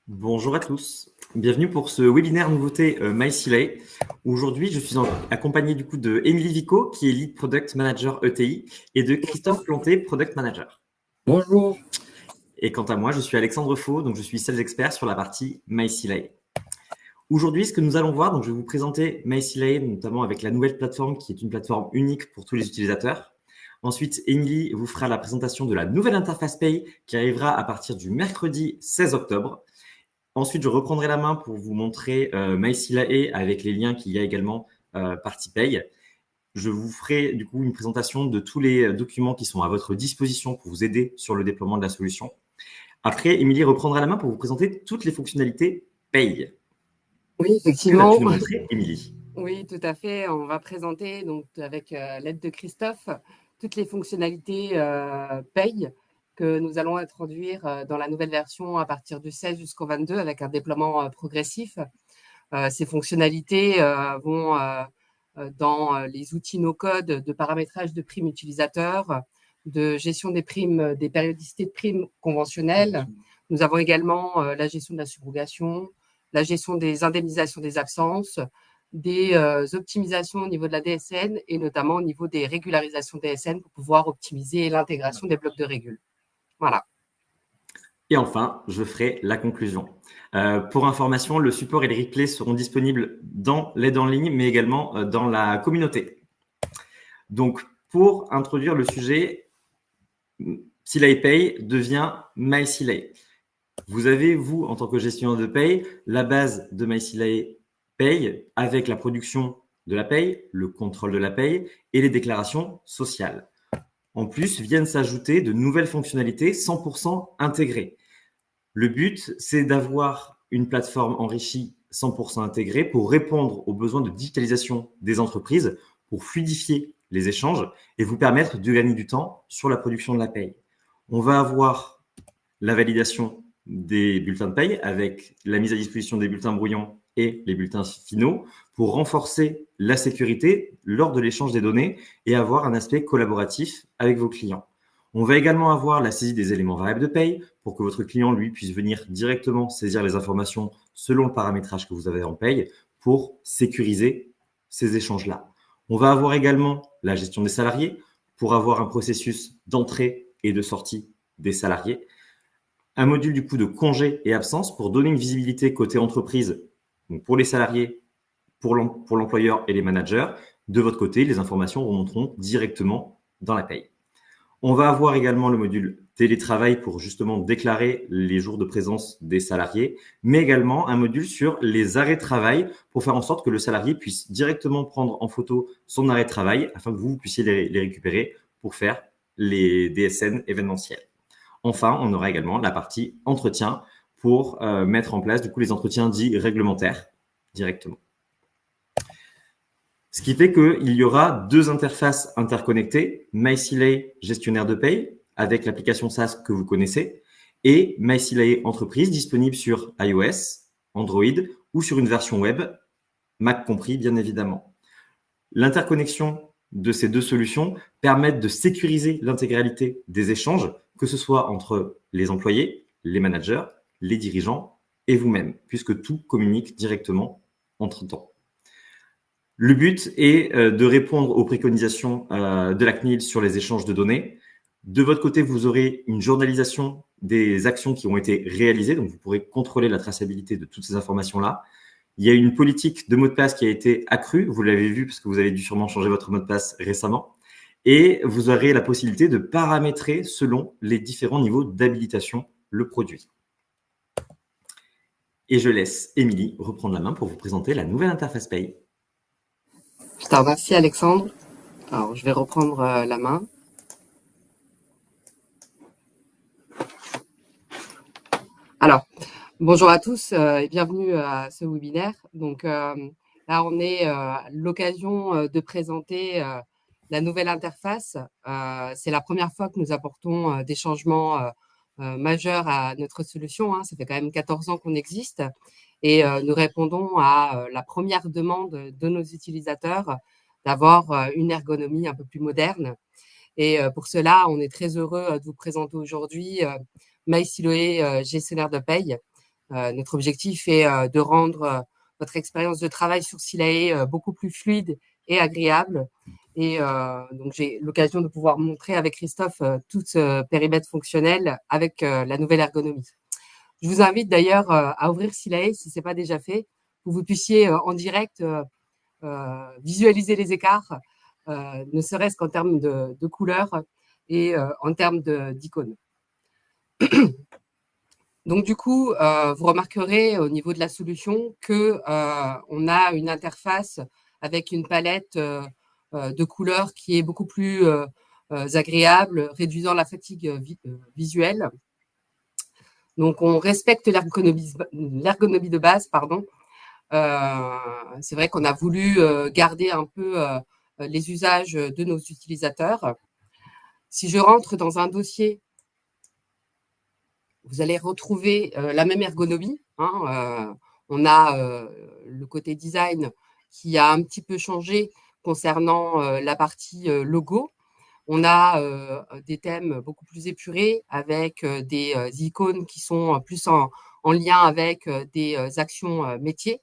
Bonjour à tous, bienvenue pour ce webinaire nouveauté MySilay. Aujourd'hui, je suis accompagné du coup de Émilie Vico, qui est Lead Product Manager ETI, et de Christophe Planté, Product Manager. Bonjour. Et quant à moi, je suis Alexandre Faux, donc je suis Sales Expert sur la partie MySilay. Aujourd'hui, ce que nous allons voir, donc je vais vous présenter MySilay, notamment avec la nouvelle plateforme qui est une plateforme unique pour tous les utilisateurs. Ensuite, Émilie vous fera la présentation de la nouvelle interface Pay qui arrivera à partir du mercredi 16 octobre. Ensuite, je reprendrai la main pour vous montrer MySilay avec les liens qu'il y a également partie Pay. Je vous ferai du coup une présentation de tous les documents qui sont à votre disposition pour vous aider sur le déploiement de la solution. Après, Émilie reprendra la main pour vous présenter toutes les fonctionnalités Pay. Oui, effectivement. Que vas-tu nous montrer, Émilie ? Oui, tout à fait. On va présenter, donc, avec l'aide de Christophe, toutes les fonctionnalités Pay que nous allons introduire dans la nouvelle version à partir du 16 jusqu'au 22 avec un déploiement progressif. Ces fonctionnalités vont dans les outils no-code de paramétrage de primes utilisateurs, de gestion des primes, des périodicités de primes conventionnelles. Nous avons également la gestion de la subrogation, la gestion des indemnisations des absences, des optimisations au niveau de la DSN et notamment au niveau des régularisations DSN pour pouvoir optimiser l'intégration des blocs de régul. Voilà. Et enfin, je ferai la conclusion. Pour information, le support et les replays seront disponibles dans l'aide en ligne, mais également dans la communauté. Donc, pour introduire le sujet, Silay Pay devient MySilay. Vous avez, vous, en tant que gestionnaire de paye, la base de MySilay Pay avec la production de la paye, le contrôle de la paye et les déclarations sociales. En plus, viennent s'ajouter de nouvelles fonctionnalités 100% intégrées. Le but, c'est d'avoir une plateforme enrichie 100% intégrée pour répondre aux besoins de digitalisation des entreprises, pour fluidifier les échanges et vous permettre de gagner du temps sur la production de la paye. On va avoir la validation des bulletins de paye avec la mise à disposition des bulletins brouillons et les bulletins finaux pour renforcer la sécurité lors de l'échange des données et avoir un aspect collaboratif avec vos clients. On va également avoir la saisie des éléments variables de paye pour que votre client, lui, puisse venir directement saisir les informations selon le paramétrage que vous avez en paye pour sécuriser ces échanges-là. On va avoir également la gestion des salariés pour avoir un processus d'entrée et de sortie des salariés. Un module du coup de congé et absence pour donner une visibilité côté entreprise, donc pour les salariés, pour l'employeur et les managers. De votre côté, les informations remonteront directement dans la paye. On va avoir également le module télétravail pour justement déclarer les jours de présence des salariés, mais également un module sur les arrêts de travail pour faire en sorte que le salarié puisse directement prendre en photo son arrêt de travail afin que vous puissiez les récupérer pour faire les DSN événementiels. Enfin, on aura également la partie entretien pour mettre en place du coup les entretiens dits réglementaires directement. Ce qui fait qu'il y aura deux interfaces interconnectées, MySilay gestionnaire de paye avec l'application SaaS que vous connaissez et MySilay entreprise disponible sur iOS, Android ou sur une version web, Mac compris bien évidemment. L'interconnexion de ces deux solutions permettent de sécuriser l'intégralité des échanges, que ce soit entre les employés, les managers, les dirigeants et vous-même, puisque tout communique directement entre temps. Le but est de répondre aux préconisations de la CNIL sur les échanges de données. De votre côté, vous aurez une journalisation des actions qui ont été réalisées, donc vous pourrez contrôler la traçabilité de toutes ces informations-là. Il y a une politique de mot de passe qui a été accrue, vous l'avez vu parce que vous avez dû sûrement changer votre mot de passe récemment, et vous aurez la possibilité de paramétrer selon les différents niveaux d'habilitation le produit. Et je laisse Émilie reprendre la main pour vous présenter la nouvelle interface Pay. Je te remercie, Alexandre. Alors, je vais reprendre la main. Alors, bonjour à tous et bienvenue à ce webinaire. Donc là, on est à l'occasion de présenter la nouvelle interface. C'est la première fois que nous apportons des changements majeurs à notre solution. Ça fait quand même 14 ans qu'on existe et nous répondons à la première demande de nos utilisateurs d'avoir une ergonomie un peu plus moderne. Et pour cela, on est très heureux de vous présenter aujourd'hui MySilay gestionnaire de paye. Notre objectif est de rendre votre expérience de travail sur Silae beaucoup plus fluide et agréable. Et donc, j'ai l'occasion de pouvoir montrer avec Christophe tout ce périmètre fonctionnel avec la nouvelle ergonomie. Je vous invite d'ailleurs à ouvrir Silae si ce n'est pas déjà fait, pour que vous puissiez en direct visualiser les écarts, ne serait-ce qu'en termes de couleurs et en termes d'icônes. Donc, du coup, vous remarquerez au niveau de la solution qu'on a une interface avec une palette de couleurs qui est beaucoup plus agréable, réduisant la fatigue visuelle. Donc, on respecte l'ergonomie de base, pardon. C'est vrai qu'on a voulu garder un peu les usages de nos utilisateurs. Si je rentre dans un dossier, vous allez retrouver la même ergonomie. On a le côté design qui a un petit peu changé concernant la partie logo. On a des thèmes beaucoup plus épurés avec des icônes qui sont plus en lien avec des actions métiers.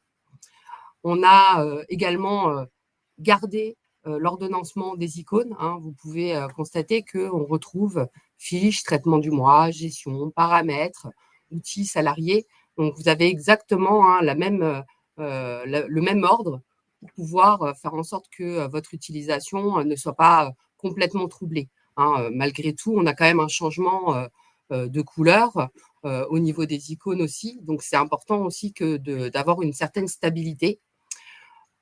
On a également gardé l'ordonnancement des icônes. Vous pouvez constater qu'on retrouve fiches, traitement du mois, gestion, paramètres, outils, salariés. Donc, vous avez exactement le même ordre pour pouvoir faire en sorte que votre utilisation ne soit pas complètement troublée. Malgré tout, on a quand même un changement de couleur au niveau des icônes aussi. Donc, c'est important aussi d'avoir une certaine stabilité.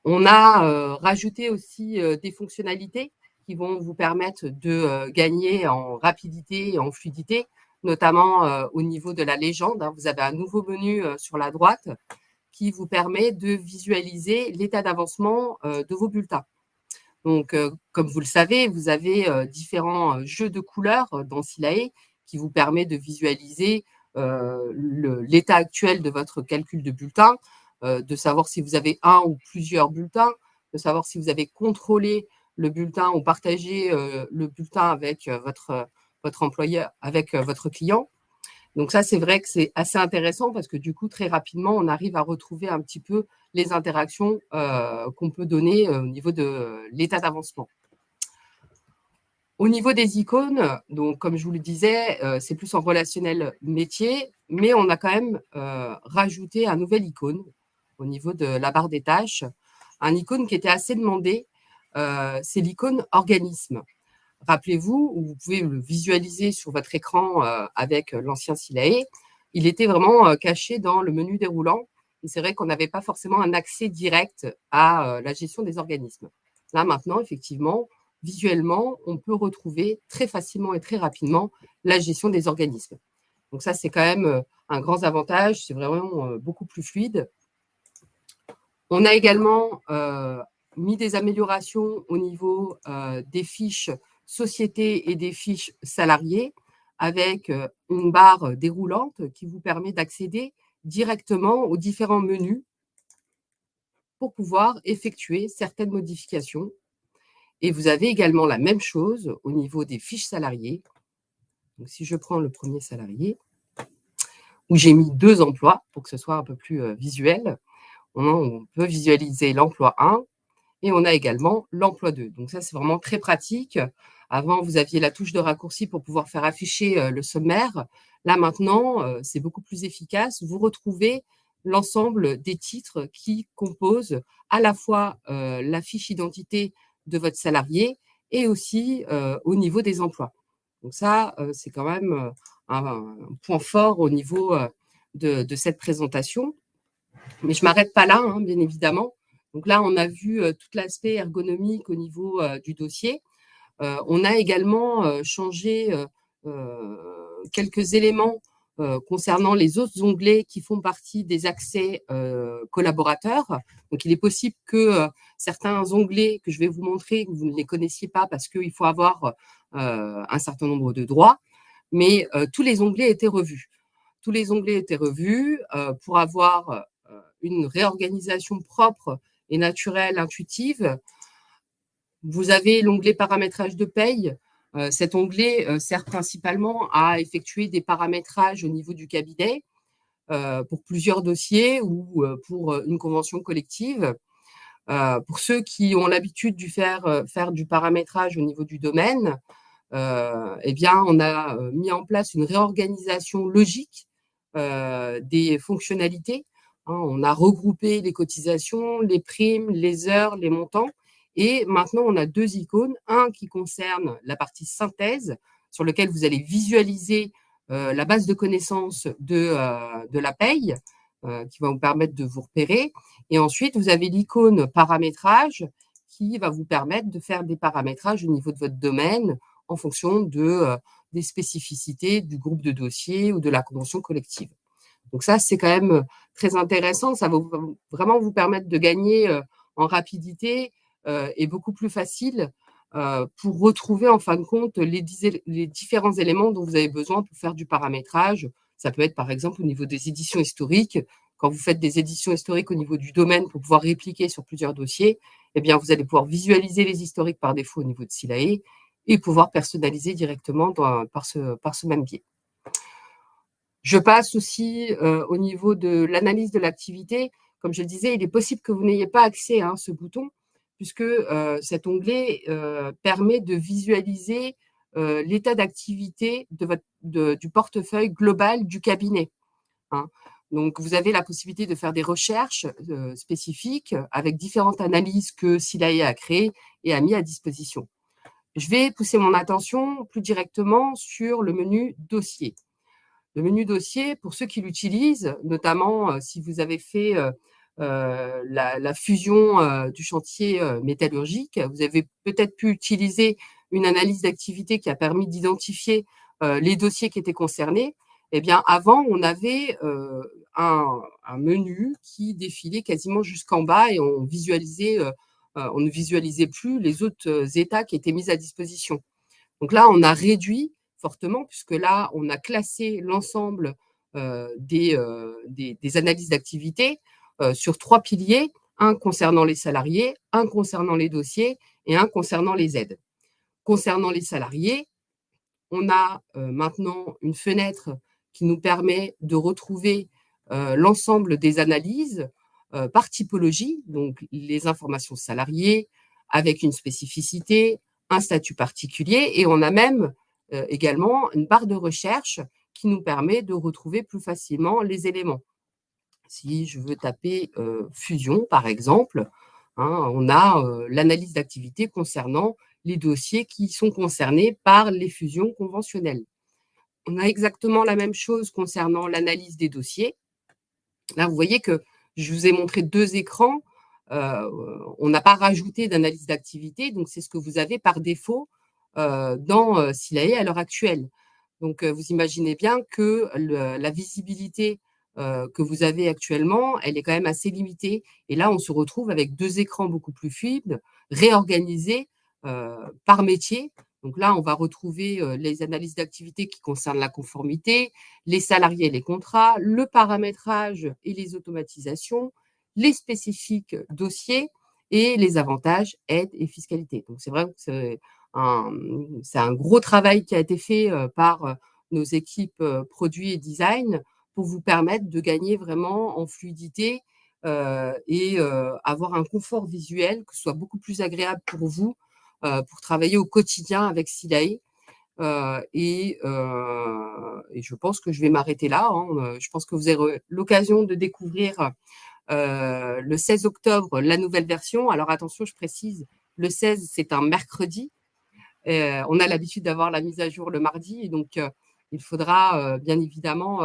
On a rajouté aussi des fonctionnalités qui vont vous permettre de gagner en rapidité et en fluidité, notamment au niveau de la légende. Vous avez un nouveau menu sur la droite qui vous permet de visualiser l'état d'avancement de vos bulletins. Donc, comme vous le savez, vous avez différents jeux de couleurs dans Silae qui vous permet de visualiser l'état actuel de votre calcul de bulletin, de savoir si vous avez un ou plusieurs bulletins, de savoir si vous avez contrôlé le bulletin ou partagé le bulletin avec votre employeur, avec votre client. Donc ça, c'est vrai que c'est assez intéressant parce que du coup, très rapidement, on arrive à retrouver un petit peu les interactions qu'on peut donner au niveau de l'état d'avancement. Au niveau des icônes, donc comme je vous le disais, c'est plus en relationnel métier, mais on a quand même rajouté un nouvel icône au niveau de la barre des tâches, un icône qui était assez demandé, c'est l'icône organisme. Rappelez-vous, vous pouvez le visualiser sur votre écran avec l'ancien Silae, il était vraiment caché dans le menu déroulant. Et c'est vrai qu'on n'avait pas forcément un accès direct à la gestion des organismes. Là, maintenant, effectivement, visuellement, on peut retrouver très facilement et très rapidement la gestion des organismes. Donc ça, c'est quand même un grand avantage. C'est vraiment beaucoup plus fluide. On a également mis des améliorations au niveau des fiches société et des fiches salariés avec une barre déroulante qui vous permet d'accéder directement aux différents menus pour pouvoir effectuer certaines modifications. Et vous avez également la même chose au niveau des fiches salariés. Donc, si je prends le premier salarié, où j'ai mis 2 emplois pour que ce soit un peu plus visuel, on peut visualiser l'emploi 1 et on a également l'emploi 2. Donc ça, c'est vraiment très pratique. Avant, vous aviez la touche de raccourci pour pouvoir faire afficher le sommaire. Là, maintenant, c'est beaucoup plus efficace. Vous retrouvez l'ensemble des titres qui composent à la fois la fiche identité de votre salarié et aussi au niveau des emplois. Donc ça, c'est quand même un point fort au niveau de cette présentation. Mais je ne m'arrête pas là, bien évidemment. Donc là, on a vu tout l'aspect ergonomique au niveau du dossier. On a également changé quelques éléments concernant les autres onglets qui font partie des accès collaborateurs. Donc, il est possible que certains onglets que je vais vous montrer, que vous ne les connaissiez pas parce qu'il faut avoir un certain nombre de droits, mais tous les onglets étaient revus. Tous les onglets étaient revus pour avoir une réorganisation propre et naturelle, intuitive. Vous avez l'onglet paramétrage de paye. Cet onglet sert principalement à effectuer des paramétrages au niveau du cabinet. pour plusieurs dossiers ou pour une convention collective. Pour ceux qui ont l'habitude de faire du paramétrage au niveau du domaine, eh bien, on a mis en place une réorganisation logique des fonctionnalités. On a regroupé les cotisations, les primes, les heures, les montants. Et maintenant, on a 2 icônes. Un qui concerne la partie synthèse, sur lequel vous allez visualiser la base de connaissances de la paye, qui va vous permettre de vous repérer. Et ensuite, vous avez l'icône paramétrage qui va vous permettre de faire des paramétrages au niveau de votre domaine en fonction des spécificités du groupe de dossiers ou de la convention collective. Donc ça, c'est quand même très intéressant. Ça va vraiment vous permettre de gagner en rapidité et beaucoup plus facile pour retrouver en fin de compte les différents éléments dont vous avez besoin pour faire du paramétrage. Ça peut être par exemple au niveau des éditions historiques. Quand vous faites des éditions historiques au niveau du domaine pour pouvoir répliquer sur plusieurs dossiers, eh bien, vous allez pouvoir visualiser les historiques par défaut au niveau de Silae et pouvoir personnaliser directement par ce même biais. Je passe aussi au niveau de l'analyse de l'activité. Comme je le disais, il est possible que vous n'ayez pas accès à ce bouton, puisque cet onglet permet de visualiser l'état d'activité du portefeuille global du cabinet. Donc, vous avez la possibilité de faire des recherches spécifiques avec différentes analyses que Silae a créées et a mis à disposition. Je vais pousser mon attention plus directement sur le menu dossier. Le menu dossier, pour ceux qui l'utilisent, notamment si vous avez fait la fusion du chantier métallurgique, vous avez peut-être pu utiliser une analyse d'activité qui a permis d'identifier les dossiers qui étaient concernés. Eh bien, avant, on avait un menu qui défilait quasiment jusqu'en bas et on ne visualisait plus les autres états qui étaient mis à disposition. Donc là, on a réduit fortement, puisque là, on a classé l'ensemble des analyses d'activité sur 3 piliers, un concernant les salariés, un concernant les dossiers et un concernant les aides. Concernant les salariés, on a maintenant une fenêtre qui nous permet de retrouver l'ensemble des analyses par typologie, donc les informations salariées avec une spécificité, un statut particulier, et on a même également une barre de recherche qui nous permet de retrouver plus facilement les éléments. Si je veux taper fusion, par exemple, on a l'analyse d'activité concernant les dossiers qui sont concernés par les fusions conventionnelles. On a exactement la même chose concernant l'analyse des dossiers. Là, vous voyez que je vous ai montré 2 écrans. On n'a pas rajouté d'analyse d'activité, donc c'est ce que vous avez par défaut dans Silae à l'heure actuelle. Donc, vous imaginez bien que la visibilité que vous avez actuellement, elle est quand même assez limitée. Et là, on se retrouve avec 2 écrans beaucoup plus fluides, réorganisés par métier. Donc là, on va retrouver les analyses d'activité qui concernent la conformité, les salariés et les contrats, le paramétrage et les automatisations, les spécifiques dossiers et les avantages, aides et fiscalité. Donc, c'est vrai que c'est un gros travail qui a été fait par nos équipes produits et design pour vous permettre de gagner vraiment en fluidité et avoir un confort visuel que ce soit beaucoup plus agréable pour vous pour travailler au quotidien avec Silae. Et je pense que je vais m'arrêter là. Je pense que vous aurez l'occasion de découvrir le 16 octobre la nouvelle version. Alors attention, je précise, le 16, c'est un mercredi. On a l'habitude d'avoir la mise à jour le mardi, et donc il faudra bien évidemment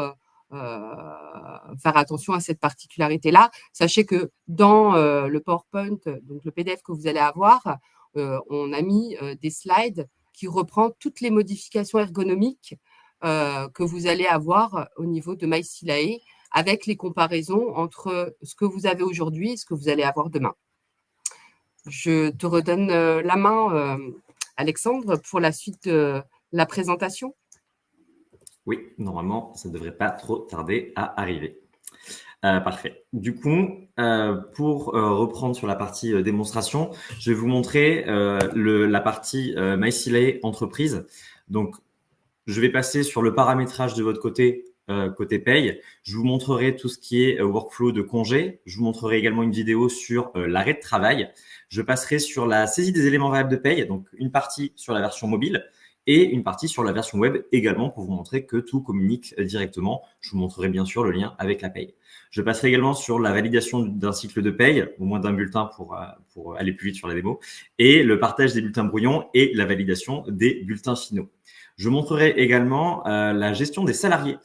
faire attention à cette particularité-là. Sachez que dans le PowerPoint, donc le PDF que vous allez avoir, on a mis des slides qui reprend toutes les modifications ergonomiques que vous allez avoir au niveau de MySilae, avec les comparaisons entre ce que vous avez aujourd'hui et ce que vous allez avoir demain. Je te redonne la main, Alexandre, pour la suite de la présentation. Oui, normalement, ça ne devrait pas trop tarder à arriver. Parfait. Du coup, pour reprendre sur la partie démonstration, je vais vous montrer la partie MySilae entreprise. Donc, je vais passer sur le paramétrage de votre côté côté paye. Je vous montrerai tout ce qui est workflow de congé. Je vous montrerai également une vidéo sur l'arrêt de travail. Je passerai sur la saisie des éléments variables de paye, donc une partie sur la version mobile et une partie sur la version web également pour vous montrer que tout communique directement. Je vous montrerai bien sûr le lien avec la paye. Je passerai également sur la validation d'un cycle de paye, au moins d'un bulletin pour aller plus vite sur la démo, et le partage des bulletins brouillons et la validation des bulletins finaux. Je montrerai également la gestion des salariés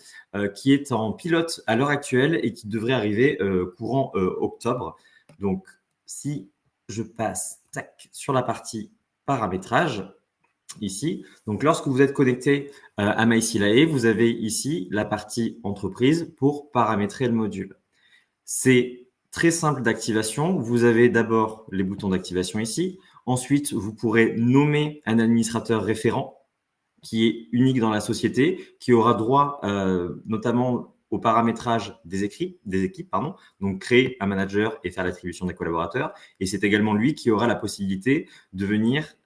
qui est en pilote à l'heure actuelle et qui devrait arriver courant octobre. Donc, si je passe sur la partie paramétrage, ici, donc lorsque vous êtes connecté à MySilae, vous avez ici la partie entreprise pour paramétrer le module. C'est très simple d'activation. Vous avez d'abord les boutons d'activation ici. Ensuite, vous pourrez nommer un administrateur référent qui est unique dans la société, qui aura droit notamment au paramétrage des équipes, donc créer un manager et faire l'attribution des collaborateurs. Et c'est également lui qui aura la possibilité de venir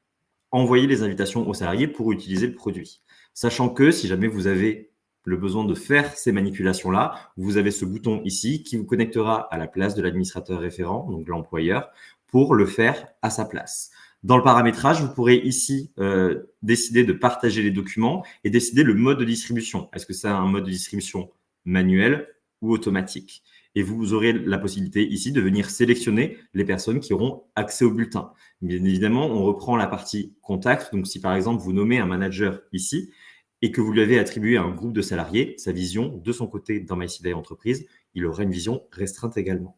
envoyer les invitations aux salariés pour utiliser le produit. Sachant que si jamais vous avez le besoin de faire ces manipulations-là, vous avez ce bouton ici qui vous connectera à la place de l'administrateur référent, donc l'employeur, pour le faire à sa place. Dans le paramétrage, vous pourrez ici décider de partager les documents et décider le mode de distribution. Est-ce que c'est un mode de distribution manuel ou automatique? Et vous aurez la possibilité ici de venir sélectionner les personnes qui auront accès au bulletin. Bien évidemment, on reprend la partie contact. Donc, si par exemple, vous nommez un manager ici et que vous lui avez attribué à un groupe de salariés, sa vision de son côté dans MySilae Entreprise, il aura une vision restreinte également.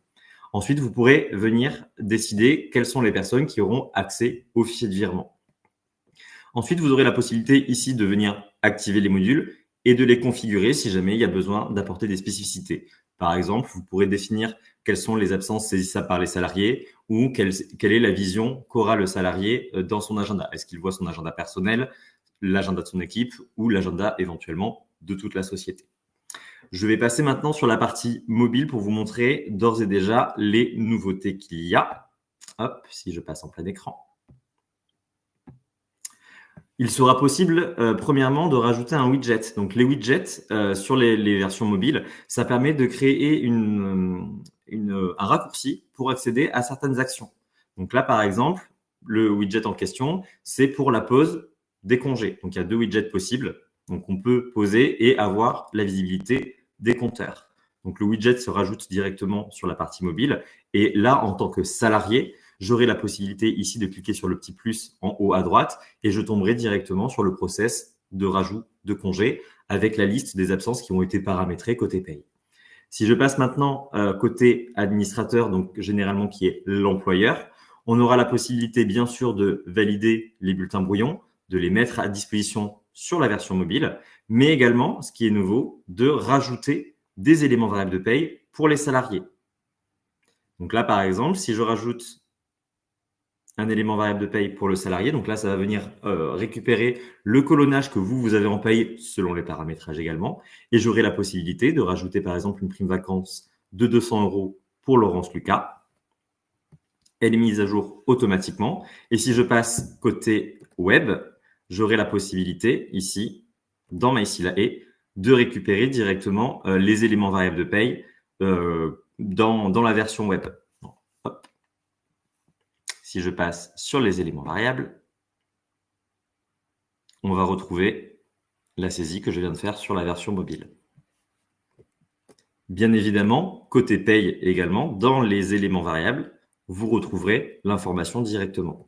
Ensuite, vous pourrez venir décider quelles sont les personnes qui auront accès au fichier de virement. Ensuite, vous aurez la possibilité ici de venir activer les modules et de les configurer si jamais il y a besoin d'apporter des spécificités. Par exemple, vous pourrez définir quelles sont les absences saisissables par les salariés ou quelle est la vision qu'aura le salarié dans son agenda. Est-ce qu'il voit son agenda personnel, l'agenda de son équipe ou l'agenda éventuellement de toute la société? Je vais passer maintenant sur la partie mobile pour vous montrer d'ores et déjà les nouveautés qu'il y a. Hop, si je passe en plein écran. Il sera possible, premièrement, de rajouter un widget. Donc, les widgets sur les versions mobiles, ça permet de créer un raccourci pour accéder à certaines actions. Donc là, par exemple, le widget en question, c'est pour la pause des congés. Donc, il y a 2 widgets possibles. Donc, on peut poser et avoir la visibilité des compteurs. Donc, le widget se rajoute directement sur la partie mobile. Et là, en tant que salarié, j'aurai la possibilité ici de cliquer sur le petit plus en haut à droite et je tomberai directement sur le process de rajout de congés avec la liste des absences qui ont été paramétrées côté paye. Si je passe maintenant côté administrateur, donc généralement qui est l'employeur, on aura la possibilité bien sûr de valider les bulletins brouillons, de les mettre à disposition sur la version mobile, mais également, ce qui est nouveau, de rajouter des éléments variables de paye pour les salariés. Donc là, par exemple, si je rajoute un élément variable de paye pour le salarié. Donc là, ça va venir récupérer le colonnage que vous avez en paye selon les paramétrages également. Et j'aurai la possibilité de rajouter par exemple une prime vacances de 200 € pour Laurence Lucas. Elle est mise à jour automatiquement. Et si je passe côté web, j'aurai la possibilité ici, dans MySilae, de récupérer directement les éléments variables de paye dans la version web. Hop. Si je passe sur les éléments variables, on va retrouver la saisie que je viens de faire sur la version mobile. Bien évidemment, côté paye également, dans les éléments variables, vous retrouverez l'information directement.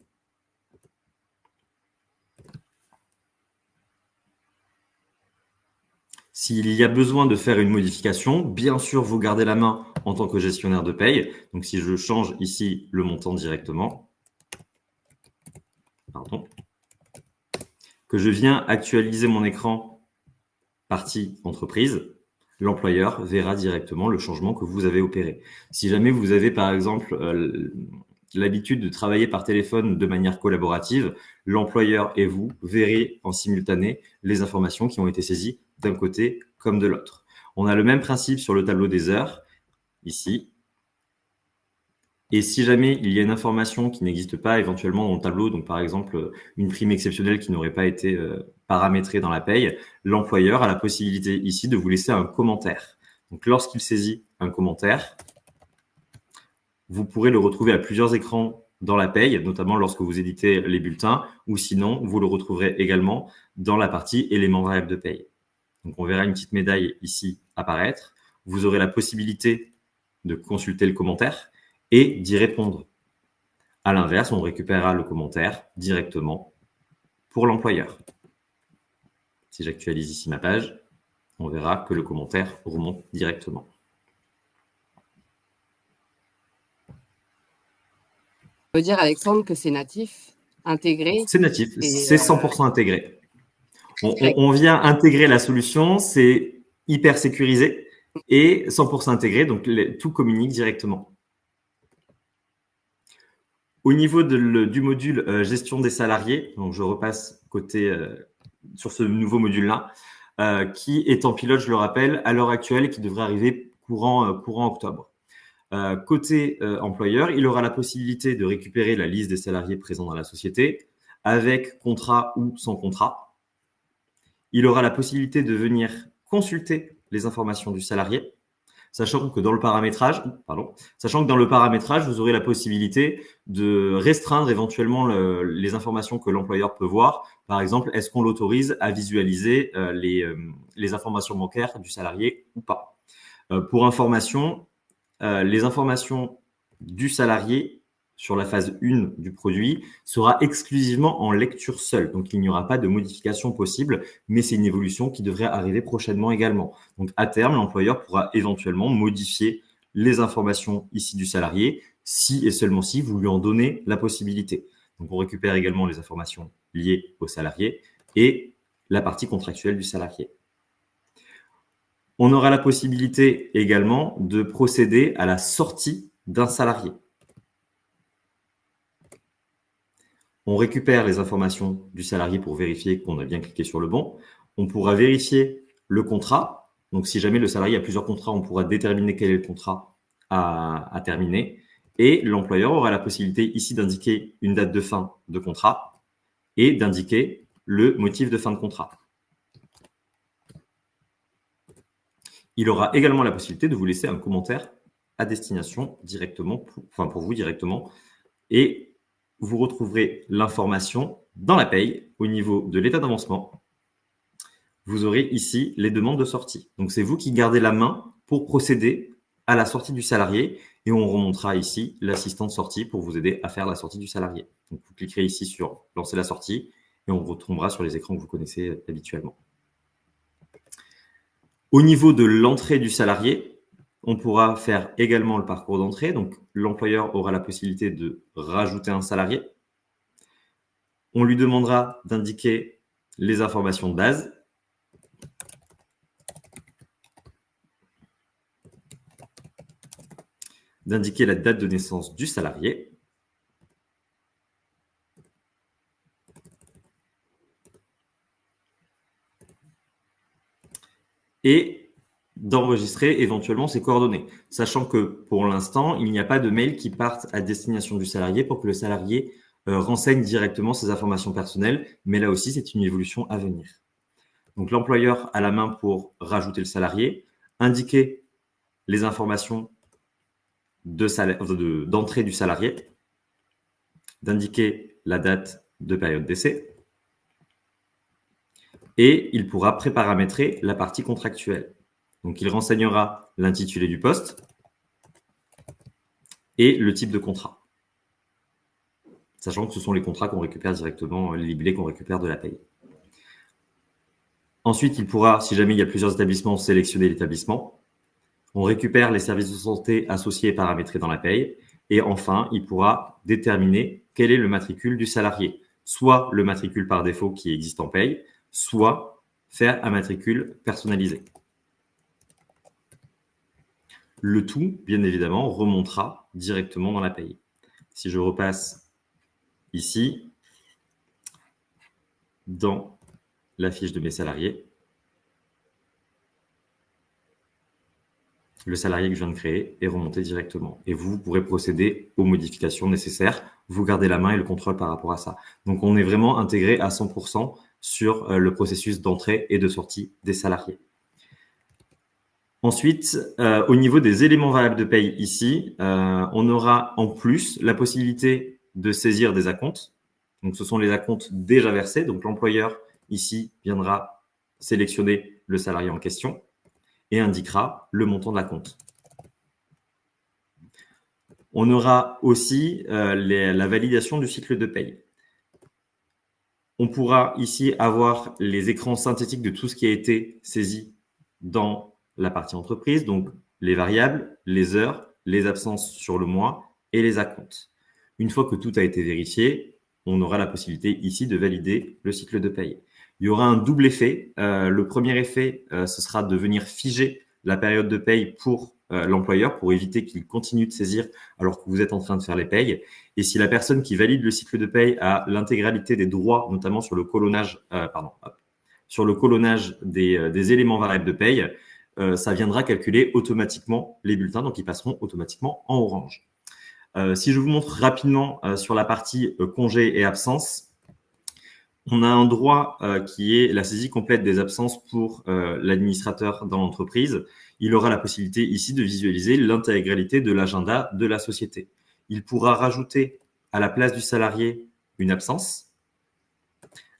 S'il y a besoin de faire une modification, bien sûr, vous gardez la main en tant que gestionnaire de paye. Donc, si je change ici le montant directement, que je viens actualiser mon écran partie entreprise, l'employeur verra directement le changement que vous avez opéré. Si jamais vous avez par exemple l'habitude de travailler par téléphone de manière collaborative, l'employeur et vous verrez en simultané les informations qui ont été saisies d'un côté comme de l'autre. On a le même principe sur le tableau des heures, ici. Et si jamais il y a une information qui n'existe pas éventuellement dans le tableau, donc par exemple une prime exceptionnelle qui n'aurait pas été paramétrée dans la paye, l'employeur a la possibilité ici de vous laisser un commentaire. Donc lorsqu'il saisit un commentaire, vous pourrez le retrouver à plusieurs écrans dans la paye, notamment lorsque vous éditez les bulletins, ou sinon vous le retrouverez également dans la partie éléments variables de paye. Donc on verra une petite médaille ici apparaître. Vous aurez la possibilité de consulter le commentaire et d'y répondre. À l'inverse, on récupérera le commentaire directement pour l'employeur. Si j'actualise ici ma page, on verra que le commentaire remonte directement. On peut dire, Alexandre, que c'est natif, intégré. C'est natif, c'est 100% intégré. On vient intégrer la solution, c'est hyper sécurisé et 100% intégré, donc tout communique directement. Au niveau du module gestion des salariés, donc je repasse côté sur ce nouveau module-là, qui est en pilote, je le rappelle, à l'heure actuelle et qui devrait arriver courant octobre. Côté employeur, il aura la possibilité de récupérer la liste des salariés présents dans la société, avec contrat ou sans contrat. Il aura la possibilité de venir consulter les informations du salarié, sachant que dans le paramétrage, vous aurez la possibilité de restreindre éventuellement les informations que l'employeur peut voir. Par exemple, est-ce qu'on l'autorise à visualiser les informations bancaires du salarié ou pas? Pour information, les informations du salarié sur la phase 1 du produit sera exclusivement en lecture seule. Donc, il n'y aura pas de modification possible, mais c'est une évolution qui devrait arriver prochainement également. Donc, à terme, l'employeur pourra éventuellement modifier les informations ici du salarié si et seulement si vous lui en donnez la possibilité. Donc, on récupère également les informations liées au salarié et la partie contractuelle du salarié. On aura la possibilité également de procéder à la sortie d'un salarié. On récupère les informations du salarié pour vérifier qu'on a bien cliqué sur le bon. On pourra vérifier le contrat. Donc, si jamais le salarié a plusieurs contrats, on pourra déterminer quel est le contrat à terminer. Et l'employeur aura la possibilité ici d'indiquer une date de fin de contrat et d'indiquer le motif de fin de contrat. Il aura également la possibilité de vous laisser un commentaire à destination directement, pour vous directement. Et vous retrouverez l'information dans la paye au niveau de l'état d'avancement. Vous aurez ici les demandes de sortie. Donc, c'est vous qui gardez la main pour procéder à la sortie du salarié et on remontera ici l'assistant de sortie pour vous aider à faire la sortie du salarié. Donc, vous cliquerez ici sur lancer la sortie et on retombera sur les écrans que vous connaissez habituellement. Au niveau de l'entrée du salarié, on pourra faire également le parcours d'entrée. Donc, l'employeur aura la possibilité de rajouter un salarié. On lui demandera d'indiquer les informations de base. D'indiquer la date de naissance du salarié. Et d'enregistrer éventuellement ses coordonnées, sachant que pour l'instant, il n'y a pas de mail qui parte à destination du salarié pour que le salarié renseigne directement ses informations personnelles, mais là aussi, c'est une évolution à venir. Donc, l'employeur a la main pour rajouter le salarié, indiquer les informations d'entrée du salarié, d'indiquer la date de période d'essai, et il pourra préparamétrer la partie contractuelle. Donc, il renseignera l'intitulé du poste et le type de contrat, sachant que ce sont les contrats qu'on récupère directement, les libellés qu'on récupère de la paye. Ensuite, il pourra, si jamais il y a plusieurs établissements, sélectionner l'établissement. On récupère les services de santé associés et paramétrés dans la paye. Et enfin, il pourra déterminer quel est le matricule du salarié, soit le matricule par défaut qui existe en paye, soit faire un matricule personnalisé. Le tout, bien évidemment, remontera directement dans la paye. Si je repasse ici, dans la fiche de mes salariés, le salarié que je viens de créer est remonté directement. Et vous pourrez procéder aux modifications nécessaires. Vous gardez la main et le contrôle par rapport à ça. Donc, on est vraiment intégré à 100% sur le processus d'entrée et de sortie des salariés. Ensuite, au niveau des éléments variables de paye ici, on aura en plus la possibilité de saisir des acomptes. Donc, ce sont les acomptes déjà versés. Donc, l'employeur ici viendra sélectionner le salarié en question et indiquera le montant de l'acompte. On aura aussi la validation du cycle de paye. On pourra ici avoir les écrans synthétiques de tout ce qui a été saisi dans la partie entreprise, donc les variables, les heures, les absences sur le mois et les acomptes. Une fois que tout a été vérifié, on aura la possibilité ici de valider le cycle de paye. Il y aura un double effet. Le premier effet, ce sera de venir figer la période de paye pour l'employeur pour éviter qu'il continue de saisir alors que vous êtes en train de faire les payes. Et si la personne qui valide le cycle de paye a l'intégralité des droits, notamment sur le colonnage, des éléments variables de paye, ça viendra calculer automatiquement les bulletins, donc ils passeront automatiquement en orange. Si je vous montre rapidement sur la partie congé et absence, on a un droit qui est la saisie complète des absences pour l'administrateur dans l'entreprise. Il aura la possibilité ici de visualiser l'intégralité de l'agenda de la société. Il pourra rajouter à la place du salarié une absence,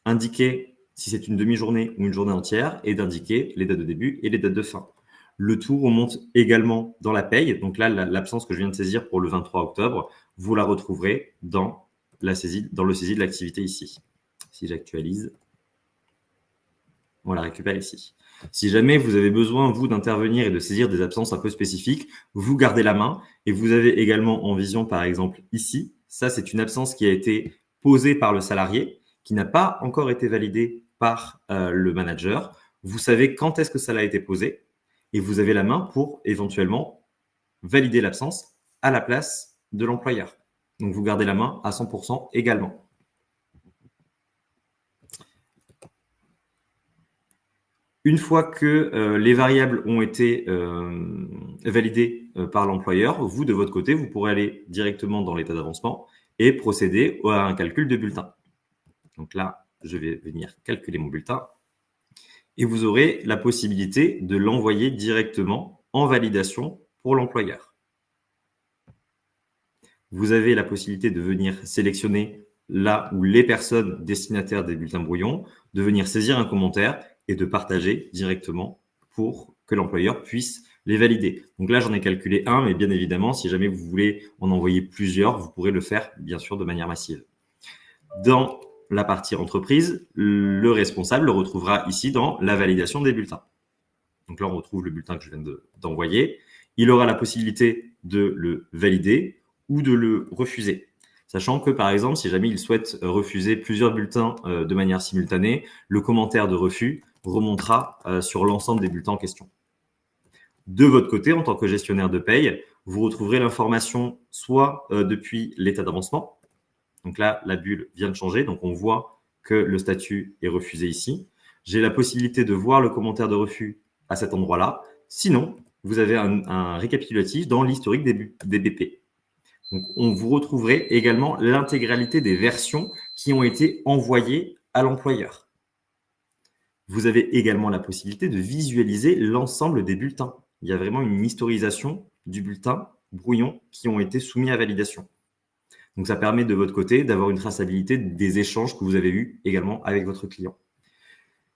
indiquer si c'est une demi-journée ou une journée entière et d'indiquer les dates de début et les dates de fin. Le tout remonte également dans la paye. Donc là, l'absence que je viens de saisir pour le 23 octobre, vous la retrouverez dans le saisie de l'activité ici. Si j'actualise, on la récupère ici. Si jamais vous avez besoin, vous, d'intervenir et de saisir des absences un peu spécifiques, vous gardez la main et vous avez également en vision, par exemple, ici, ça, c'est une absence qui a été posée par le salarié, qui n'a pas encore été validée par le manager. Vous savez quand est-ce que ça a été posé et vous avez la main pour éventuellement valider l'absence à la place de l'employeur. Donc, vous gardez la main à 100% également. Une fois que les variables ont été validées par l'employeur, vous, de votre côté, vous pourrez aller directement dans l'état d'avancement et procéder à un calcul de bulletin. Donc là, je vais venir calculer mon bulletin et vous aurez la possibilité de l'envoyer directement en validation pour l'employeur. Vous avez la possibilité de venir sélectionner là où les personnes destinataires des bulletins brouillons, de venir saisir un commentaire et de partager directement pour que l'employeur puisse les valider. Donc là, j'en ai calculé un, mais bien évidemment, si jamais vous voulez en envoyer plusieurs, vous pourrez le faire, bien sûr, de manière massive. Dans la partie entreprise, le responsable le retrouvera ici dans la validation des bulletins. Donc là, on retrouve le bulletin que je viens d'envoyer. Il aura la possibilité de le valider ou de le refuser. Sachant que, par exemple, si jamais il souhaite refuser plusieurs bulletins de manière simultanée, le commentaire de refus remontera sur l'ensemble des bulletins en question. De votre côté, en tant que gestionnaire de paye, vous retrouverez l'information soit depuis l'état d'avancement. Donc là, la bulle vient de changer, donc on voit que le statut est refusé ici. J'ai la possibilité de voir le commentaire de refus à cet endroit-là. Sinon, vous avez un récapitulatif dans l'historique des BP. Donc, vous retrouverez également l'intégralité des versions qui ont été envoyées à l'employeur. Vous avez également la possibilité de visualiser l'ensemble des bulletins. Il y a vraiment une historisation du bulletin brouillon qui ont été soumis à validation. Donc, ça permet de votre côté d'avoir une traçabilité des échanges que vous avez eus également avec votre client.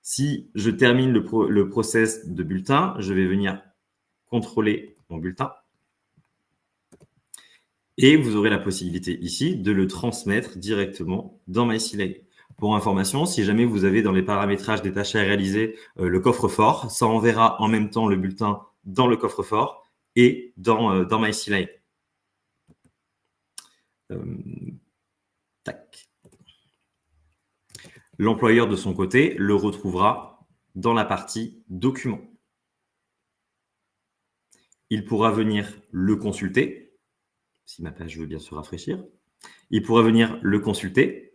Si je termine le process de bulletin, je vais venir contrôler mon bulletin. Et vous aurez la possibilité ici de le transmettre directement dans MySealay. Pour information, si jamais vous avez dans les paramétrages des tâches à réaliser le coffre-fort, ça enverra en même temps le bulletin dans le coffre-fort et dans MySealay. Tac. L'employeur de son côté le retrouvera dans la partie documents. Il pourra venir le consulter. Si ma page veut bien se rafraîchir, il pourra venir le consulter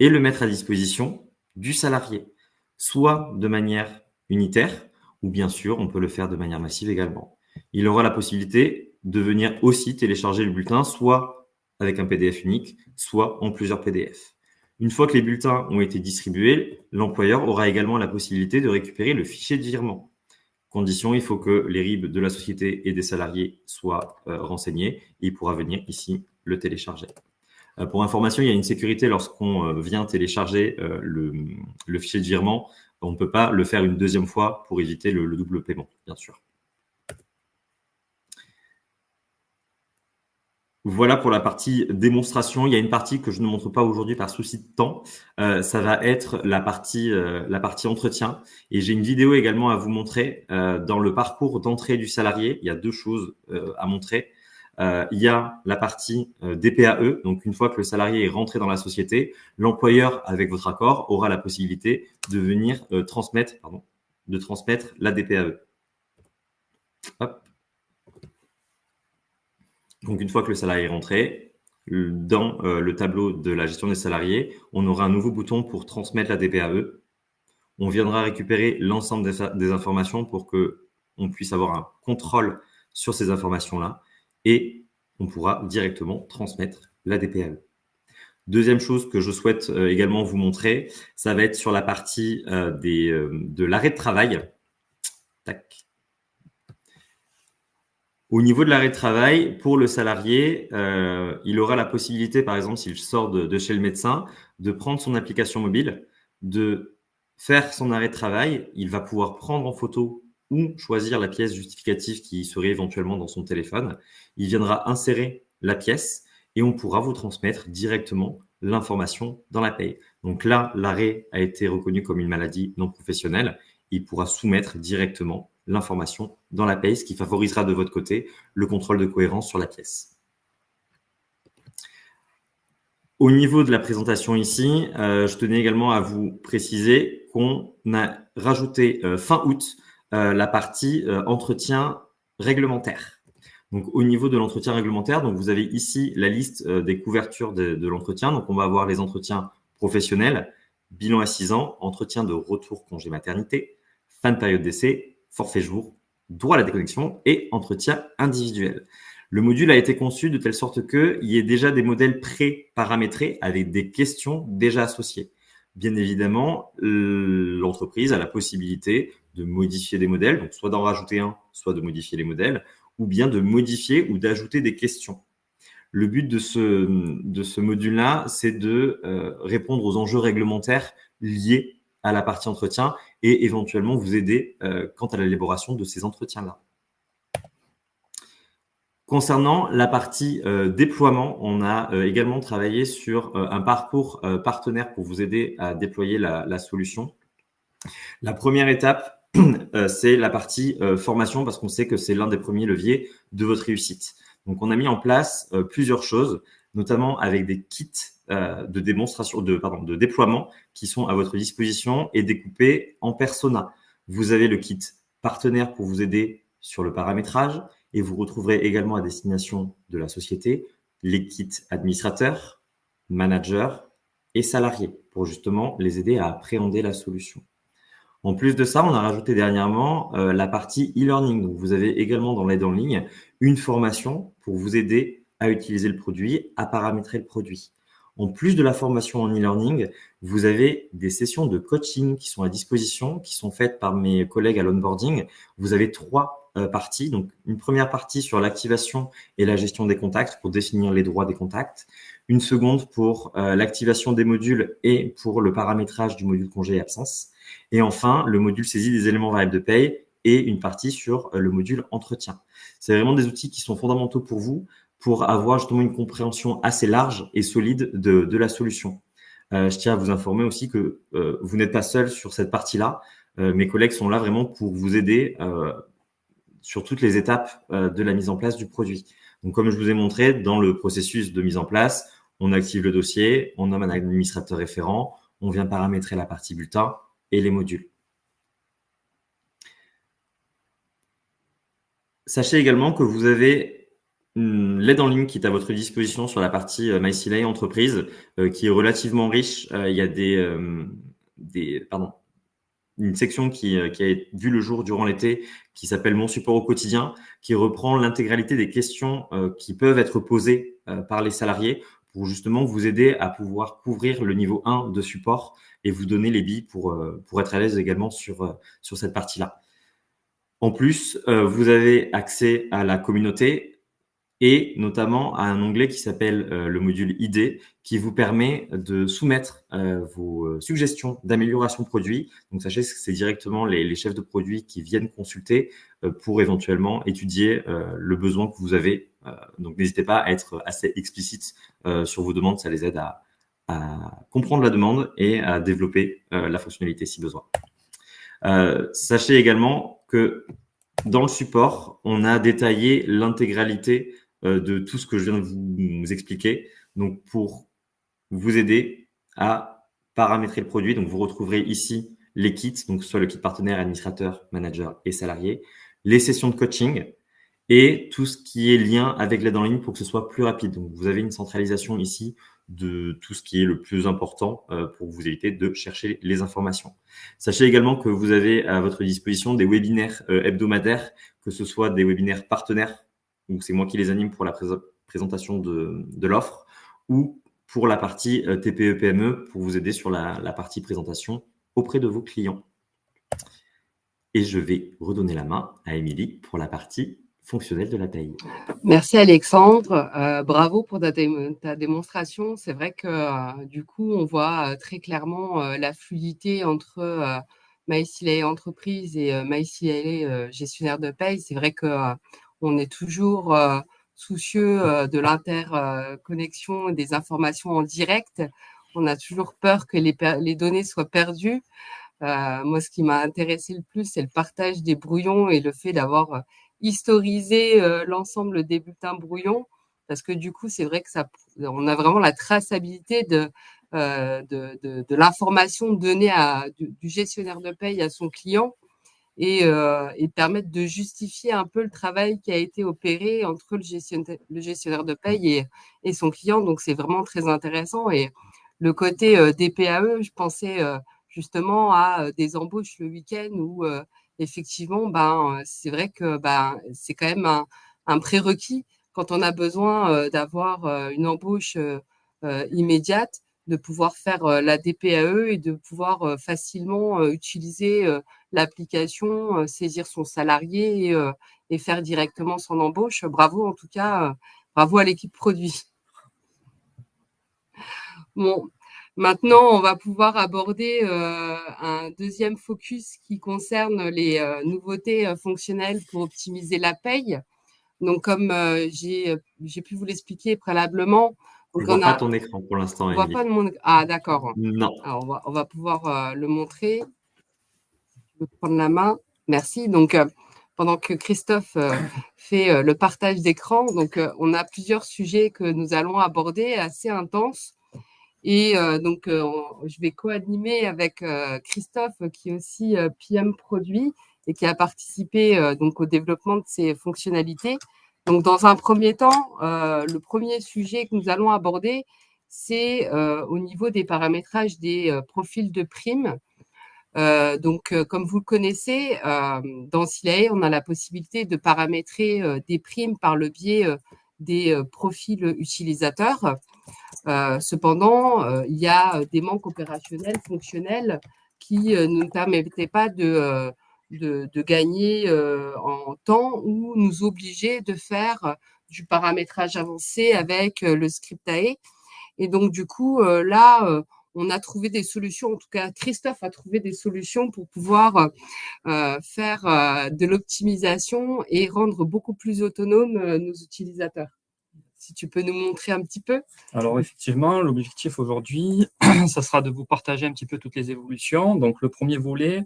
et le mettre à disposition du salarié, soit de manière unitaire, ou bien sûr, on peut le faire de manière massive également. Il aura la possibilité de venir aussi télécharger le bulletin, soit avec un PDF unique, soit en plusieurs PDF. Une fois que les bulletins ont été distribués, l'employeur aura également la possibilité de récupérer le fichier de virement. Condition, il faut que les RIB de la société et des salariés soient renseignés et il pourra venir ici le télécharger. Pour information, il y a une sécurité lorsqu'on vient télécharger le fichier de virement. On ne peut pas le faire une deuxième fois pour éviter le double paiement, bien sûr. Voilà pour la partie démonstration. Il y a une partie que je ne montre pas aujourd'hui par souci de temps. Ça va être la partie entretien. Et j'ai une vidéo également à vous montrer dans le parcours d'entrée du salarié. Il y a deux choses à montrer. Il y a la partie DPAE. Donc, une fois que le salarié est rentré dans la société, l'employeur, avec votre accord, aura la possibilité de venir transmettre la DPAE. Hop. Donc, une fois que le salarié est rentré, dans le tableau de la gestion des salariés, on aura un nouveau bouton pour transmettre la DPAE. On viendra récupérer l'ensemble des informations pour que on puisse avoir un contrôle sur ces informations-là et on pourra directement transmettre la DPAE. Deuxième chose que je souhaite également vous montrer, ça va être sur la partie de l'arrêt de travail. Tac. Au niveau de l'arrêt de travail, pour le salarié, il aura la possibilité, par exemple, s'il sort de chez le médecin, de prendre son application mobile, de faire son arrêt de travail. Il va pouvoir prendre en photo ou choisir la pièce justificative qui serait éventuellement dans son téléphone. Il viendra insérer la pièce et on pourra vous transmettre directement l'information dans la paye. Donc là, l'arrêt a été reconnu comme une maladie non professionnelle. Il pourra soumettre directement l'information dans la paye, ce qui favorisera de votre côté le contrôle de cohérence sur la pièce. Au niveau de la présentation ici, je tenais également à vous préciser qu'on a rajouté fin août la partie entretien réglementaire. Donc, au niveau de l'entretien réglementaire, donc vous avez ici la liste des couvertures de l'entretien. Donc, on va avoir les entretiens professionnels, bilan à 6 ans, entretien de retour congé maternité, fin de période d'essai, forfait jour, droit à la déconnexion et entretien individuel. Le module a été conçu de telle sorte qu'il y ait déjà des modèles pré-paramétrés avec des questions déjà associées. Bien évidemment, l'entreprise a la possibilité de modifier des modèles, donc soit d'en rajouter un, soit de modifier les modèles, ou bien de modifier ou d'ajouter des questions. Le but de ce module-là, c'est de répondre aux enjeux réglementaires liés à la partie entretien et éventuellement vous aider quant à l'élaboration de ces entretiens-là. Concernant la partie déploiement, on a également travaillé sur un parcours partenaire pour vous aider à déployer la solution. La première étape, c'est la partie formation parce qu'on sait que c'est l'un des premiers leviers de votre réussite. Donc, on a mis en place plusieurs choses, notamment avec des kits de démonstration, de déploiement qui sont à votre disposition et découpés en persona. Vous avez le kit partenaire pour vous aider sur le paramétrage et vous retrouverez également à destination de la société les kits administrateurs, managers et salariés pour justement les aider à appréhender la solution. En plus de ça, on a rajouté dernièrement la partie e-learning. Donc, vous avez également dans l'aide en ligne une formation pour vous aider à utiliser le produit, à paramétrer le produit. En plus de la formation en e-learning, vous avez des sessions de coaching qui sont à disposition, qui sont faites par mes collègues à l'onboarding. Vous avez 3 parties. Donc, une première partie sur l'activation et la gestion des contacts pour définir les droits des contacts. Une seconde pour l'activation des modules et pour le paramétrage du module congé et absence. Et enfin, le module saisie des éléments variables de paye et une partie sur le module entretien. C'est vraiment des outils qui sont fondamentaux pour vous pour avoir justement une compréhension assez large et solide de la solution. Je tiens à vous informer aussi que vous n'êtes pas seul sur cette partie-là. Mes collègues sont là vraiment pour vous aider sur toutes les étapes de la mise en place du produit. Donc, comme je vous ai montré, dans le processus de mise en place, on active le dossier, on nomme un administrateur référent, on vient paramétrer la partie bulletin et les modules. Sachez également que vous avez l'aide en ligne qui est à votre disposition sur la partie MyCLA entreprise qui est relativement riche. Il y a une section qui a vu le jour durant l'été, qui s'appelle Mon support au quotidien, qui reprend l'intégralité des questions qui peuvent être posées par les salariés pour justement vous aider à pouvoir couvrir le niveau 1 de support et vous donner les billes pour être à l'aise également sur cette partie-là. En plus, vous avez accès à la communauté et notamment à un onglet qui s'appelle le module ID, qui vous permet de soumettre vos suggestions d'amélioration produit. Donc, sachez que c'est directement les chefs de produits qui viennent consulter pour éventuellement étudier le besoin que vous avez. Donc, n'hésitez pas à être assez explicite sur vos demandes. Ça les aide à comprendre la demande et à développer la fonctionnalité si besoin. Sachez également que dans le support, on a détaillé l'intégralité de tout ce que je viens de vous expliquer. Donc, pour vous aider à paramétrer le produit, donc vous retrouverez ici les kits, donc soit le kit partenaire, administrateur, manager et salarié, les sessions de coaching et tout ce qui est lien avec l'aide en ligne pour que ce soit plus rapide. Donc, vous avez une centralisation ici de tout ce qui est le plus important pour vous éviter de chercher les informations. Sachez également que vous avez à votre disposition des webinaires hebdomadaires, que ce soit des webinaires partenaires, donc c'est moi qui les anime pour la présentation de l'offre, ou pour la partie TPE-PME pour vous aider sur la partie présentation auprès de vos clients. Et je vais redonner la main à Émilie pour la partie fonctionnelle de la paye. Merci Alexandre, bravo pour ta démonstration. C'est vrai que du coup, on voit très clairement la fluidité entre MySCLA entreprise et MySCLA gestionnaire de paye. C'est vrai que on est toujours soucieux de l'interconnexion des informations en direct. On a toujours peur que les données soient perdues. Moi, ce qui m'a intéressé le plus, c'est le partage des brouillons et le fait d'avoir historisé l'ensemble des bulletins brouillons, parce que du coup, c'est vrai que on a vraiment la traçabilité de l'information donnée du gestionnaire de paye à son client et permettre de justifier un peu le travail qui a été opéré entre le gestionnaire de paye et son client. Donc, c'est vraiment très intéressant. Et le côté des PAE, je pensais justement à des embauches le week-end où effectivement, c'est vrai que c'est quand même un prérequis quand on a besoin d'avoir une embauche immédiate, de pouvoir faire la DPAE et de pouvoir facilement utiliser l'application, saisir son salarié et faire directement son embauche. Bravo en tout cas, bravo à l'équipe produit. Bon, maintenant, on va pouvoir aborder un deuxième focus qui concerne les nouveautés fonctionnelles pour optimiser la paye. Donc, comme j'ai pu vous l'expliquer préalablement. Je ne vois pas ton écran pour l'instant, Émilie. Pas de mon... Ah, d'accord. Non. Alors, on va pouvoir le montrer. Je vais prendre la main. Merci. Donc, pendant que Christophe fait le partage d'écran, donc on a plusieurs sujets que nous allons aborder assez intenses. Et donc, je vais co-animer avec Christophe, qui est aussi PM produit et qui a participé donc au développement de ces fonctionnalités. Donc, dans un premier temps, le premier sujet que nous allons aborder, c'est au niveau des paramétrages des profils de primes. Donc, comme vous le connaissez, dans SILAE, on a la possibilité de paramétrer des primes par le biais des profils utilisateurs. Cependant, il y a des manques opérationnels, fonctionnels qui ne nous permettaient pas de gagner en temps ou nous obliger de faire du paramétrage avancé avec le script AE. Et donc, du coup, là, on a trouvé des solutions, en tout cas, Christophe a trouvé des solutions pour pouvoir faire de l'optimisation et rendre beaucoup plus autonomes nos utilisateurs. Si tu peux nous montrer un petit peu. Alors, effectivement, l'objectif aujourd'hui, ça sera de vous partager un petit peu toutes les évolutions. Donc, le premier volet,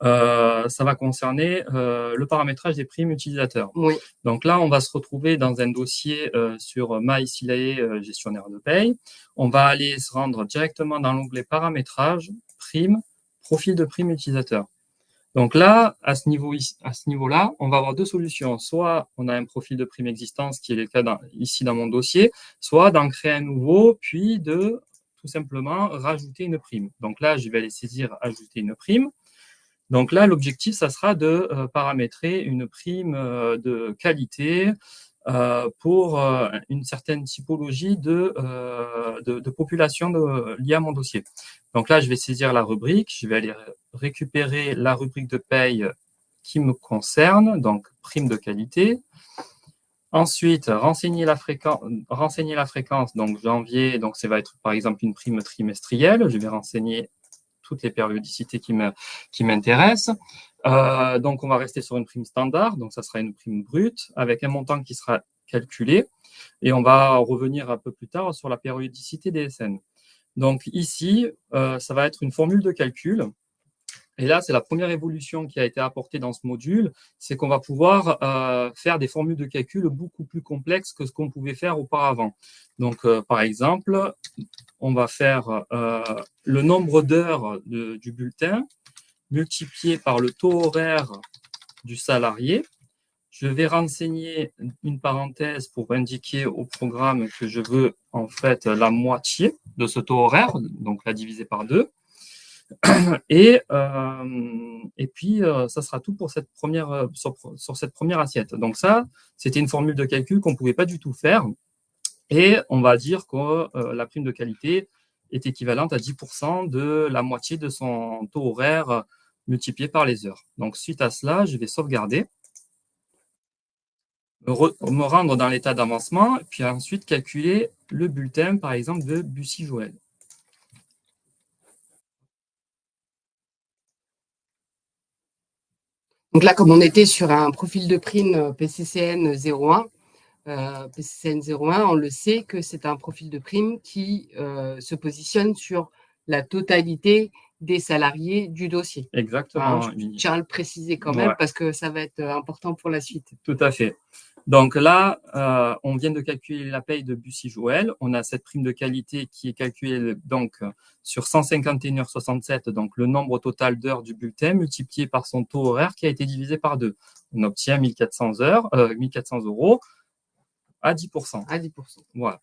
ça va concerner le paramétrage des primes utilisateurs. Oui. Donc là, on va se retrouver dans un dossier sur MySCLA gestionnaire de paye. On va aller se rendre directement dans l'onglet paramétrage, primes, profil de prime utilisateur. Donc là, à ce niveau-là, on va avoir deux solutions. Soit on a un profil de prime existant, ce qui est le cas ici dans mon dossier, soit d'en créer un nouveau, puis de tout simplement rajouter une prime. Donc là, je vais aller saisir ajouter une prime. Donc là, l'objectif, ça sera de paramétrer une prime de qualité pour une certaine typologie de population liée à mon dossier. Donc là, je vais saisir la rubrique, je vais aller récupérer la rubrique de paye qui me concerne, donc prime de qualité. Ensuite, renseigner la fréquence, donc janvier, donc ça va être par exemple une prime trimestrielle. Je vais renseigner toutes les périodicités qui m'intéressent. Donc, on va rester sur une prime standard. Donc, ça sera une prime brute avec un montant qui sera calculé. Et on va revenir un peu plus tard sur la périodicité des SN. Donc, ici, ça va être une formule de calcul. Et là, c'est la première évolution qui a été apportée dans ce module, c'est qu'on va pouvoir faire des formules de calcul beaucoup plus complexes que ce qu'on pouvait faire auparavant. Donc, par exemple, on va faire le nombre d'heures du bulletin multiplié par le taux horaire du salarié. Je vais renseigner une parenthèse pour indiquer au programme que je veux en fait la moitié de ce taux horaire, donc la diviser par 2. Et puis, ça sera tout pour cette première, sur cette première assiette. Donc ça, c'était une formule de calcul qu'on ne pouvait pas du tout faire. Et on va dire que la prime de qualité est équivalente à 10% de la moitié de son taux horaire multiplié par les heures. Donc, suite à cela, je vais sauvegarder, me rendre dans l'état d'avancement, puis ensuite calculer le bulletin, par exemple, de Bussy-Joël. Donc là, comme on était sur un profil de prime PCCN 01, PCCN 01, on le sait que c'est un profil de prime qui se positionne sur la totalité des salariés du dossier. Exactement. Alors, je tiens à le préciser quand même parce que ça va être important pour la suite. Tout à fait. Donc là, on vient de calculer la paye de Bussy-Joël. On a cette prime de qualité qui est calculée donc sur 151,67 h, donc le nombre total d'heures du bulletin multiplié par son taux horaire qui a été divisé par 2. On obtient 1400 € à 10%. À 10%. Voilà.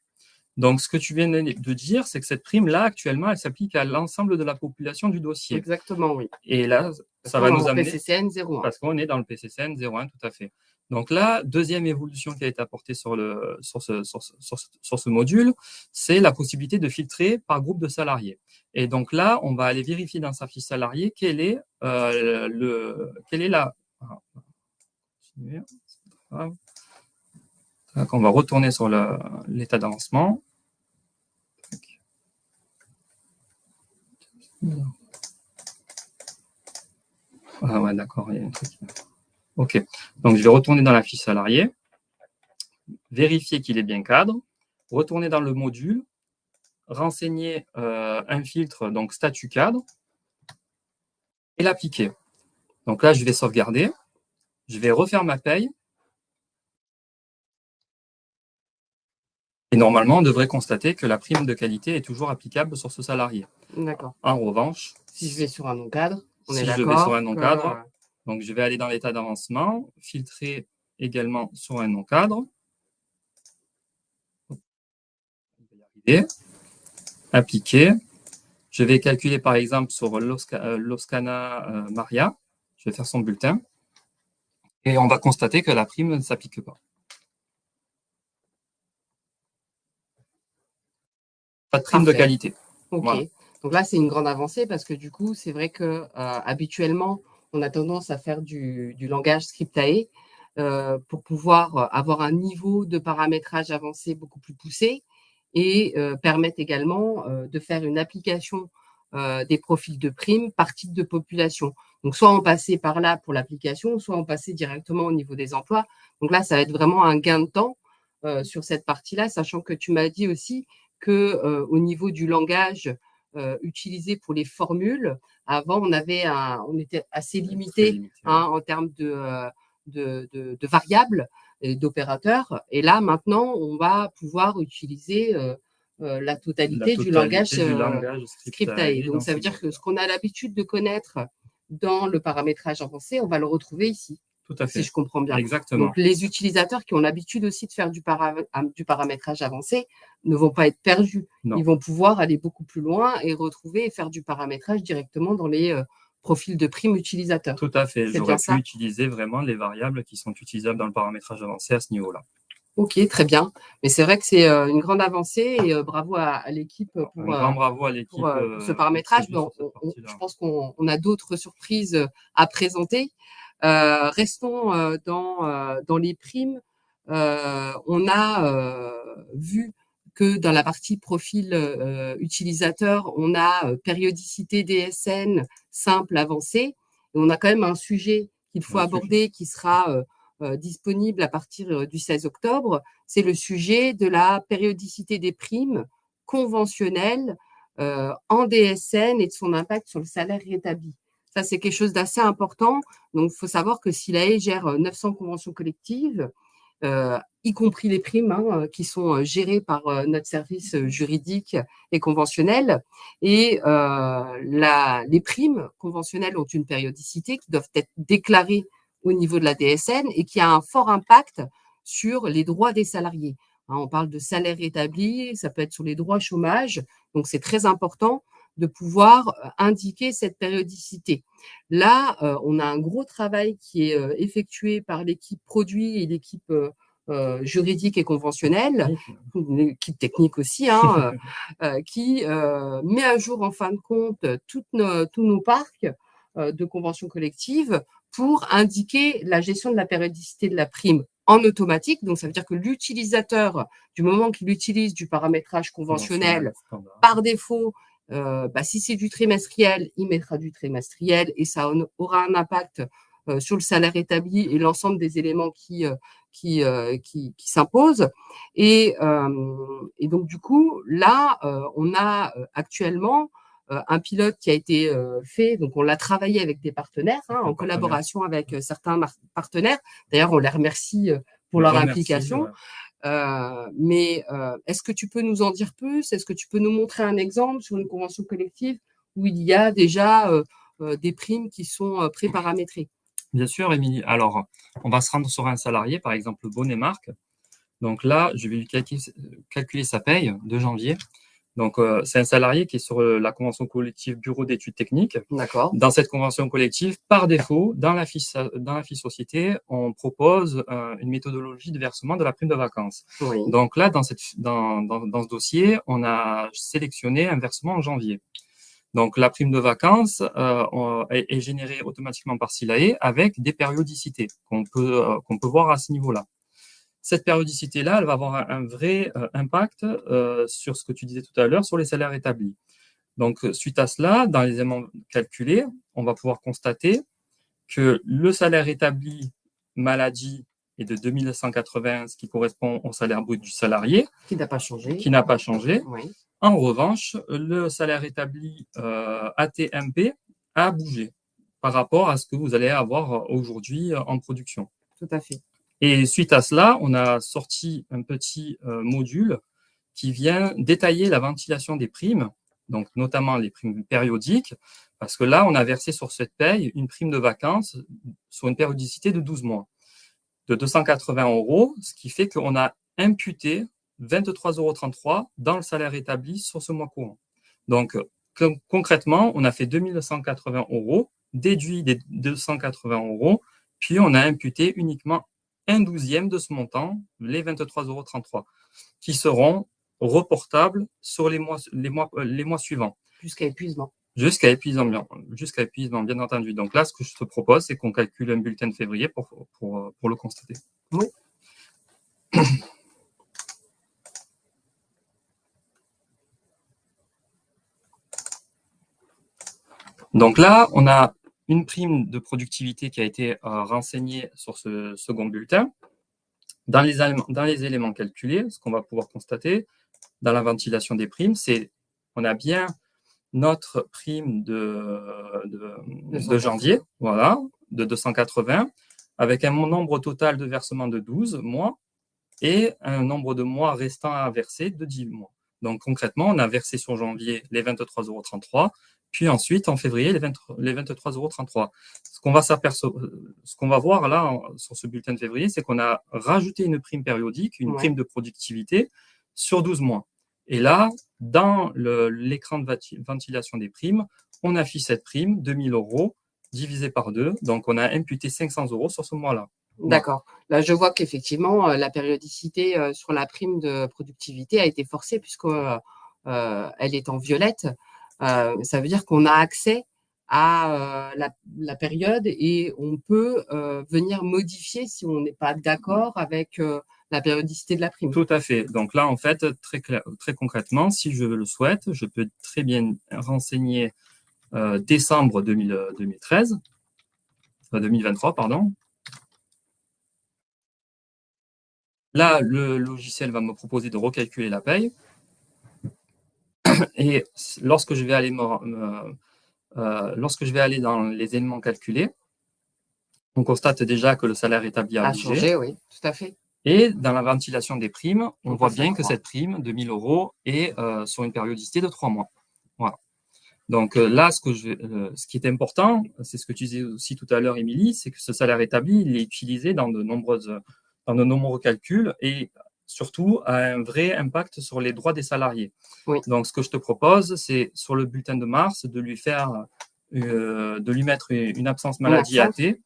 Donc, ce que tu viens de dire, c'est que cette prime-là, actuellement, elle s'applique à l'ensemble de la population du dossier. Exactement, oui. Et là, ça va nous amener… PCCN 01. Parce qu'on est dans le PCCN 01, tout à fait. Donc là, deuxième évolution qui a été apportée sur ce module, c'est la possibilité de filtrer par groupe de salariés. Et donc là, on va aller vérifier dans sa fiche salariée quelle est la… Donc, on va retourner sur l'état d'avancement. Ah ouais, d'accord, il y a un truc. OK. Donc, je vais retourner dans la fiche salariée, vérifier qu'il est bien cadre, retourner dans le module, renseigner un filtre, donc statut cadre, et l'appliquer. Donc là, je vais sauvegarder, je vais refaire ma paye. Et normalement, on devrait constater que la prime de qualité est toujours applicable sur ce salarié. D'accord. En revanche, si je vais sur un non-cadre, je vais sur un non-cadre, donc je vais aller dans l'état d'avancement, filtrer également sur un non-cadre, appliquer. Je vais calculer par exemple sur Loscana Maria, je vais faire son bulletin, et on va constater que la prime ne s'applique pas. Pas de prime de qualité. Ok. Voilà. Donc là, c'est une grande avancée parce que du coup, c'est vrai que habituellement, on a tendance à faire du langage scriptae pour pouvoir avoir un niveau de paramétrage avancé beaucoup plus poussé et permettre également de faire une application des profils de primes par type de population. Donc, soit on passait par là pour l'application, soit on passait directement au niveau des emplois. Donc là, ça va être vraiment un gain de temps sur cette partie-là, sachant que tu m'as dit aussi que au niveau du langage utilisé pour les formules, avant on était assez limité en termes de variables et d'opérateurs, et là maintenant on va pouvoir utiliser la totalité du langage scriptae. Donc ça veut dire que ce qu'on a l'habitude de connaître dans le paramétrage avancé, on va le retrouver ici. Tout à fait. Si je comprends bien. Exactement. Donc, les utilisateurs qui ont l'habitude aussi de faire du paramétrage avancé ne vont pas être perdus. Non. Ils vont pouvoir aller beaucoup plus loin et retrouver et faire du paramétrage directement dans les profil de prime utilisateur. Tout à fait. C'est J'aurais bien ça. pu utiliser vraiment les variables qui sont utilisables dans le paramétrage avancé à ce niveau-là. Ok, très bien. Mais c'est vrai que c'est une grande avancée et bravo à l'équipe Un grand bravo à l'équipe pour ce paramétrage. sur cette Je partie-là. pense qu'on a d'autres surprises à présenter. Restons dans les primes. On a vu que dans la partie profil utilisateur, on a périodicité DSN simple, avancée. Et on a quand même un sujet qu'il faut aborder qui sera disponible à partir du 16 octobre. C'est le sujet de la périodicité des primes conventionnelles en DSN et de son impact sur le salaire rétabli. Ça, c'est quelque chose d'assez important. Donc, il faut savoir que SILAE gère 900 conventions collectives, y compris les primes qui sont gérées par notre service juridique et conventionnel. Et les primes conventionnelles ont une périodicité qui doivent être déclarées au niveau de la DSN et qui a un fort impact sur les droits des salariés. On parle de salaire établi, ça peut être sur les droits chômage. Donc, c'est très important de pouvoir indiquer cette périodicité. Là, on a un gros travail qui est effectué par l'équipe produit et l'équipe juridique et conventionnelle, l'équipe technique aussi, qui met à jour en fin de compte tous nos parcs de conventions collectives pour indiquer la gestion de la périodicité de la prime en automatique. Donc, ça veut dire que l'utilisateur, du moment qu'il utilise du paramétrage conventionnel, par défaut, si c'est du trimestriel, il mettra du trimestriel et ça aura un impact sur le salaire établi et l'ensemble des éléments qui s'imposent. Et donc, du coup, là, on a actuellement un pilote qui a été fait, donc on l'a travaillé avec des partenaires, en collaboration avec certains partenaires. D'ailleurs, on les remercie pour leur implication. Mais est-ce que tu peux nous en dire plus? Est-ce que tu peux nous montrer un exemple sur une convention collective où il y a déjà des primes qui sont pré-paramétrées? Bien sûr, Émilie. Alors, on va se rendre sur un salarié, par exemple Bonnet Marc. Donc là, je vais lui calculer sa paye de janvier. Donc, c'est un salarié qui est sur la convention collective bureau d'études techniques. D'accord. Dans cette convention collective, par défaut, dans la fiche société, on propose une méthodologie de versement de la prime de vacances. Oui. Donc là, dans ce dossier, on a sélectionné un versement en janvier. Donc, la prime de vacances est générée automatiquement par SILAE avec des périodicités qu'on peut voir à ce niveau-là. Cette périodicité-là, elle va avoir un vrai impact sur ce que tu disais tout à l'heure, sur les salaires établis. Donc, suite à cela, dans les éléments calculés, on va pouvoir constater que le salaire établi maladie est de 2180, ce qui correspond au salaire brut du salarié. Qui n'a pas changé. Qui n'a pas changé. Oui. En revanche, le salaire établi ATMP a bougé par rapport à ce que vous allez avoir aujourd'hui en production. Tout à fait. Et suite à cela, on a sorti un petit module qui vient détailler la ventilation des primes, donc notamment les primes périodiques, parce que là, on a versé sur cette paye une prime de vacances sur une périodicité de 12 mois, de 280 €, ce qui fait qu'on a imputé 23,33 € dans le salaire établi sur ce mois courant. Donc, concrètement, on a fait 2980 €, déduit des 280 €, puis on a imputé uniquement 1/12 de ce montant, les 23,33 €, qui seront reportables sur les mois suivants. Jusqu'à épuisement. Jusqu'à épuisement, bien entendu. Donc là, ce que je te propose, c'est qu'on calcule un bulletin de février pour le constater. Oui. Donc là, on a une prime de productivité qui a été renseignée sur ce second bulletin. Dans les éléments calculés, ce qu'on va pouvoir constater dans la ventilation des primes, c'est qu'on a bien notre prime de janvier, voilà, de 280, avec un nombre total de versements de 12 mois et un nombre de mois restants à verser de 10 mois. Donc concrètement, on a versé sur janvier les 23,33 €, puis ensuite en février les 23,33 €. Ce qu'on va voir là sur ce bulletin de février, c'est qu'on a rajouté une prime périodique, une prime de productivité sur 12 mois. Et là, dans l'écran de ventilation des primes, on affiche cette prime, 2000 € divisé par 2. Donc, on a imputé 500 € sur ce mois-là. D'accord. Là, je vois qu'effectivement, la périodicité sur la prime de productivité a été forcée puisque elle est en violette. Ça veut dire qu'on a accès à la période et on peut venir modifier si on n'est pas d'accord avec la périodicité de la prime. Tout à fait. Donc là, en fait, très concrètement, si je le souhaite, je peux très bien renseigner décembre 2023, pardon. Là, le logiciel va me proposer de recalculer la paye. Et lorsque je vais aller dans les éléments calculés, on constate déjà que le salaire établi a changé, oui, tout à fait. Et dans la ventilation des primes, on voit bien que cette prime de 1000 € est sur une périodicité de 3 mois. Voilà. Donc là, ce qui est important, c'est ce que tu disais aussi tout à l'heure, Émilie, c'est que ce salaire établi, il est utilisé dans de nombreux calculs et surtout a un vrai impact sur les droits des salariés. Oui. Donc, ce que je te propose, c'est sur le bulletin de mars de lui mettre une absence maladie AT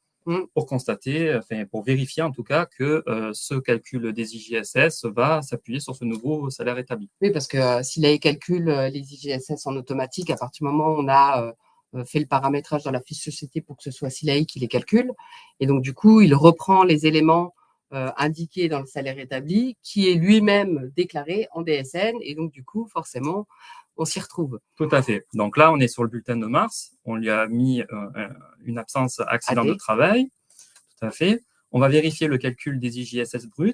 pour constater, pour vérifier en tout cas que ce calcul des IJSS va s'appuyer sur ce nouveau salaire établi. Oui, parce que s'il calcule les IJSS en automatique, à partir du moment où on a fait le paramétrage dans la fiche société pour que ce soit SILAE qui les calcule, et donc du coup, il reprend les éléments indiqué dans le salaire établi, qui est lui-même déclaré en DSN, et donc du coup, forcément, on s'y retrouve. Tout à fait. Donc là, on est sur le bulletin de mars, on lui a mis une absence accident de travail, tout à fait. On va vérifier le calcul des IJSS bruts,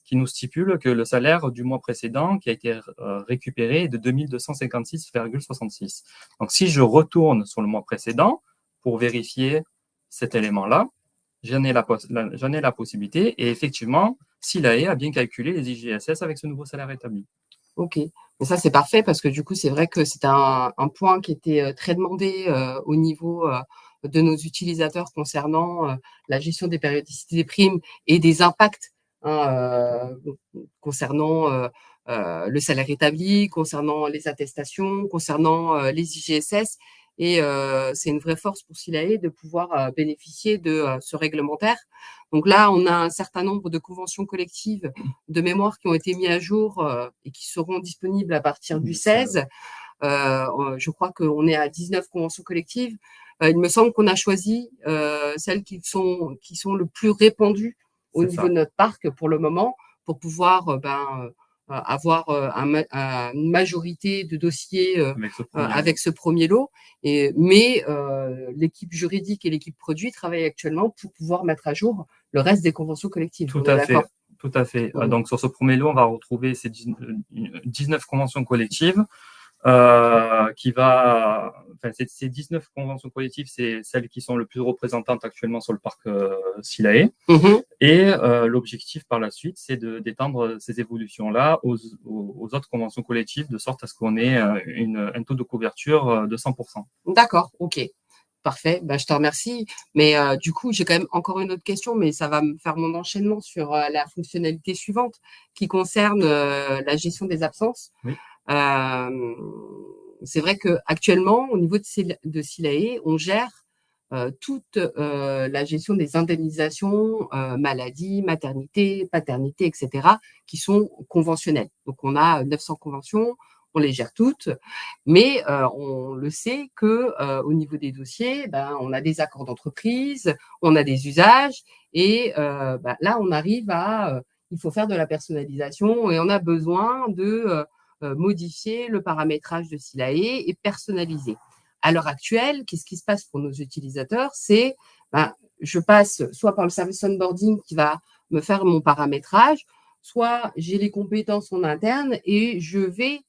qui nous stipule que le salaire du mois précédent qui a été récupéré est de 2256,66. Donc si je retourne sur le mois précédent pour vérifier cet élément-là, j'en ai la possibilité. Et effectivement, SILAE a bien calculé les IJSS avec ce nouveau salaire établi. Ok, mais ça c'est parfait parce que du coup c'est vrai que c'est un point qui était très demandé au niveau de nos utilisateurs concernant la gestion des périodicités des primes et des impacts concernant le salaire établi, concernant les attestations, concernant les IJSS. Et c'est une vraie force pour SILAE de pouvoir bénéficier de ce réglementaire. Donc là, on a un certain nombre de conventions collectives de mémoire qui ont été mis à jour et qui seront disponibles à partir du 16. Je crois qu'on est à 19 conventions collectives. Il me semble qu'on a choisi celles qui sont le plus répandues au niveau de notre parc pour le moment, pour pouvoir avoir une majorité de dossiers avec ce premier lot. Mais l'équipe juridique et l'équipe produit travaillent actuellement pour pouvoir mettre à jour le reste des conventions collectives. Tout à fait. Tout à fait. Donc, sur ce premier lot, on va retrouver ces 19 conventions collectives. Ces 19 conventions collectives, c'est celles qui sont le plus représentantes actuellement sur le parc SILAE. Et l'objectif par la suite, c'est d'étendre ces évolutions-là aux autres conventions collectives, de sorte à ce qu'on ait un taux de couverture de 100%. D'accord, ok. Parfait, je te remercie. Mais du coup, j'ai quand même encore une autre question, mais ça va me faire mon enchaînement sur la fonctionnalité suivante qui concerne la gestion des absences. Oui. C'est vrai qu'actuellement, au niveau de SILAE, on gère toute la gestion des indemnisations, maladie, maternité, paternité, etc., qui sont conventionnelles. Donc, on a 900 conventions, on les gère toutes, mais on le sait que au niveau des dossiers, on a des accords d'entreprise, on a des usages, et là, on arrive à il faut faire de la personnalisation et on a besoin de modifier le paramétrage de SILAE et personnaliser. À l'heure actuelle, qu'est-ce qui se passe pour nos utilisateurs? C'est je passe soit par le service onboarding qui va me faire mon paramétrage, soit j'ai les compétences en interne et je vais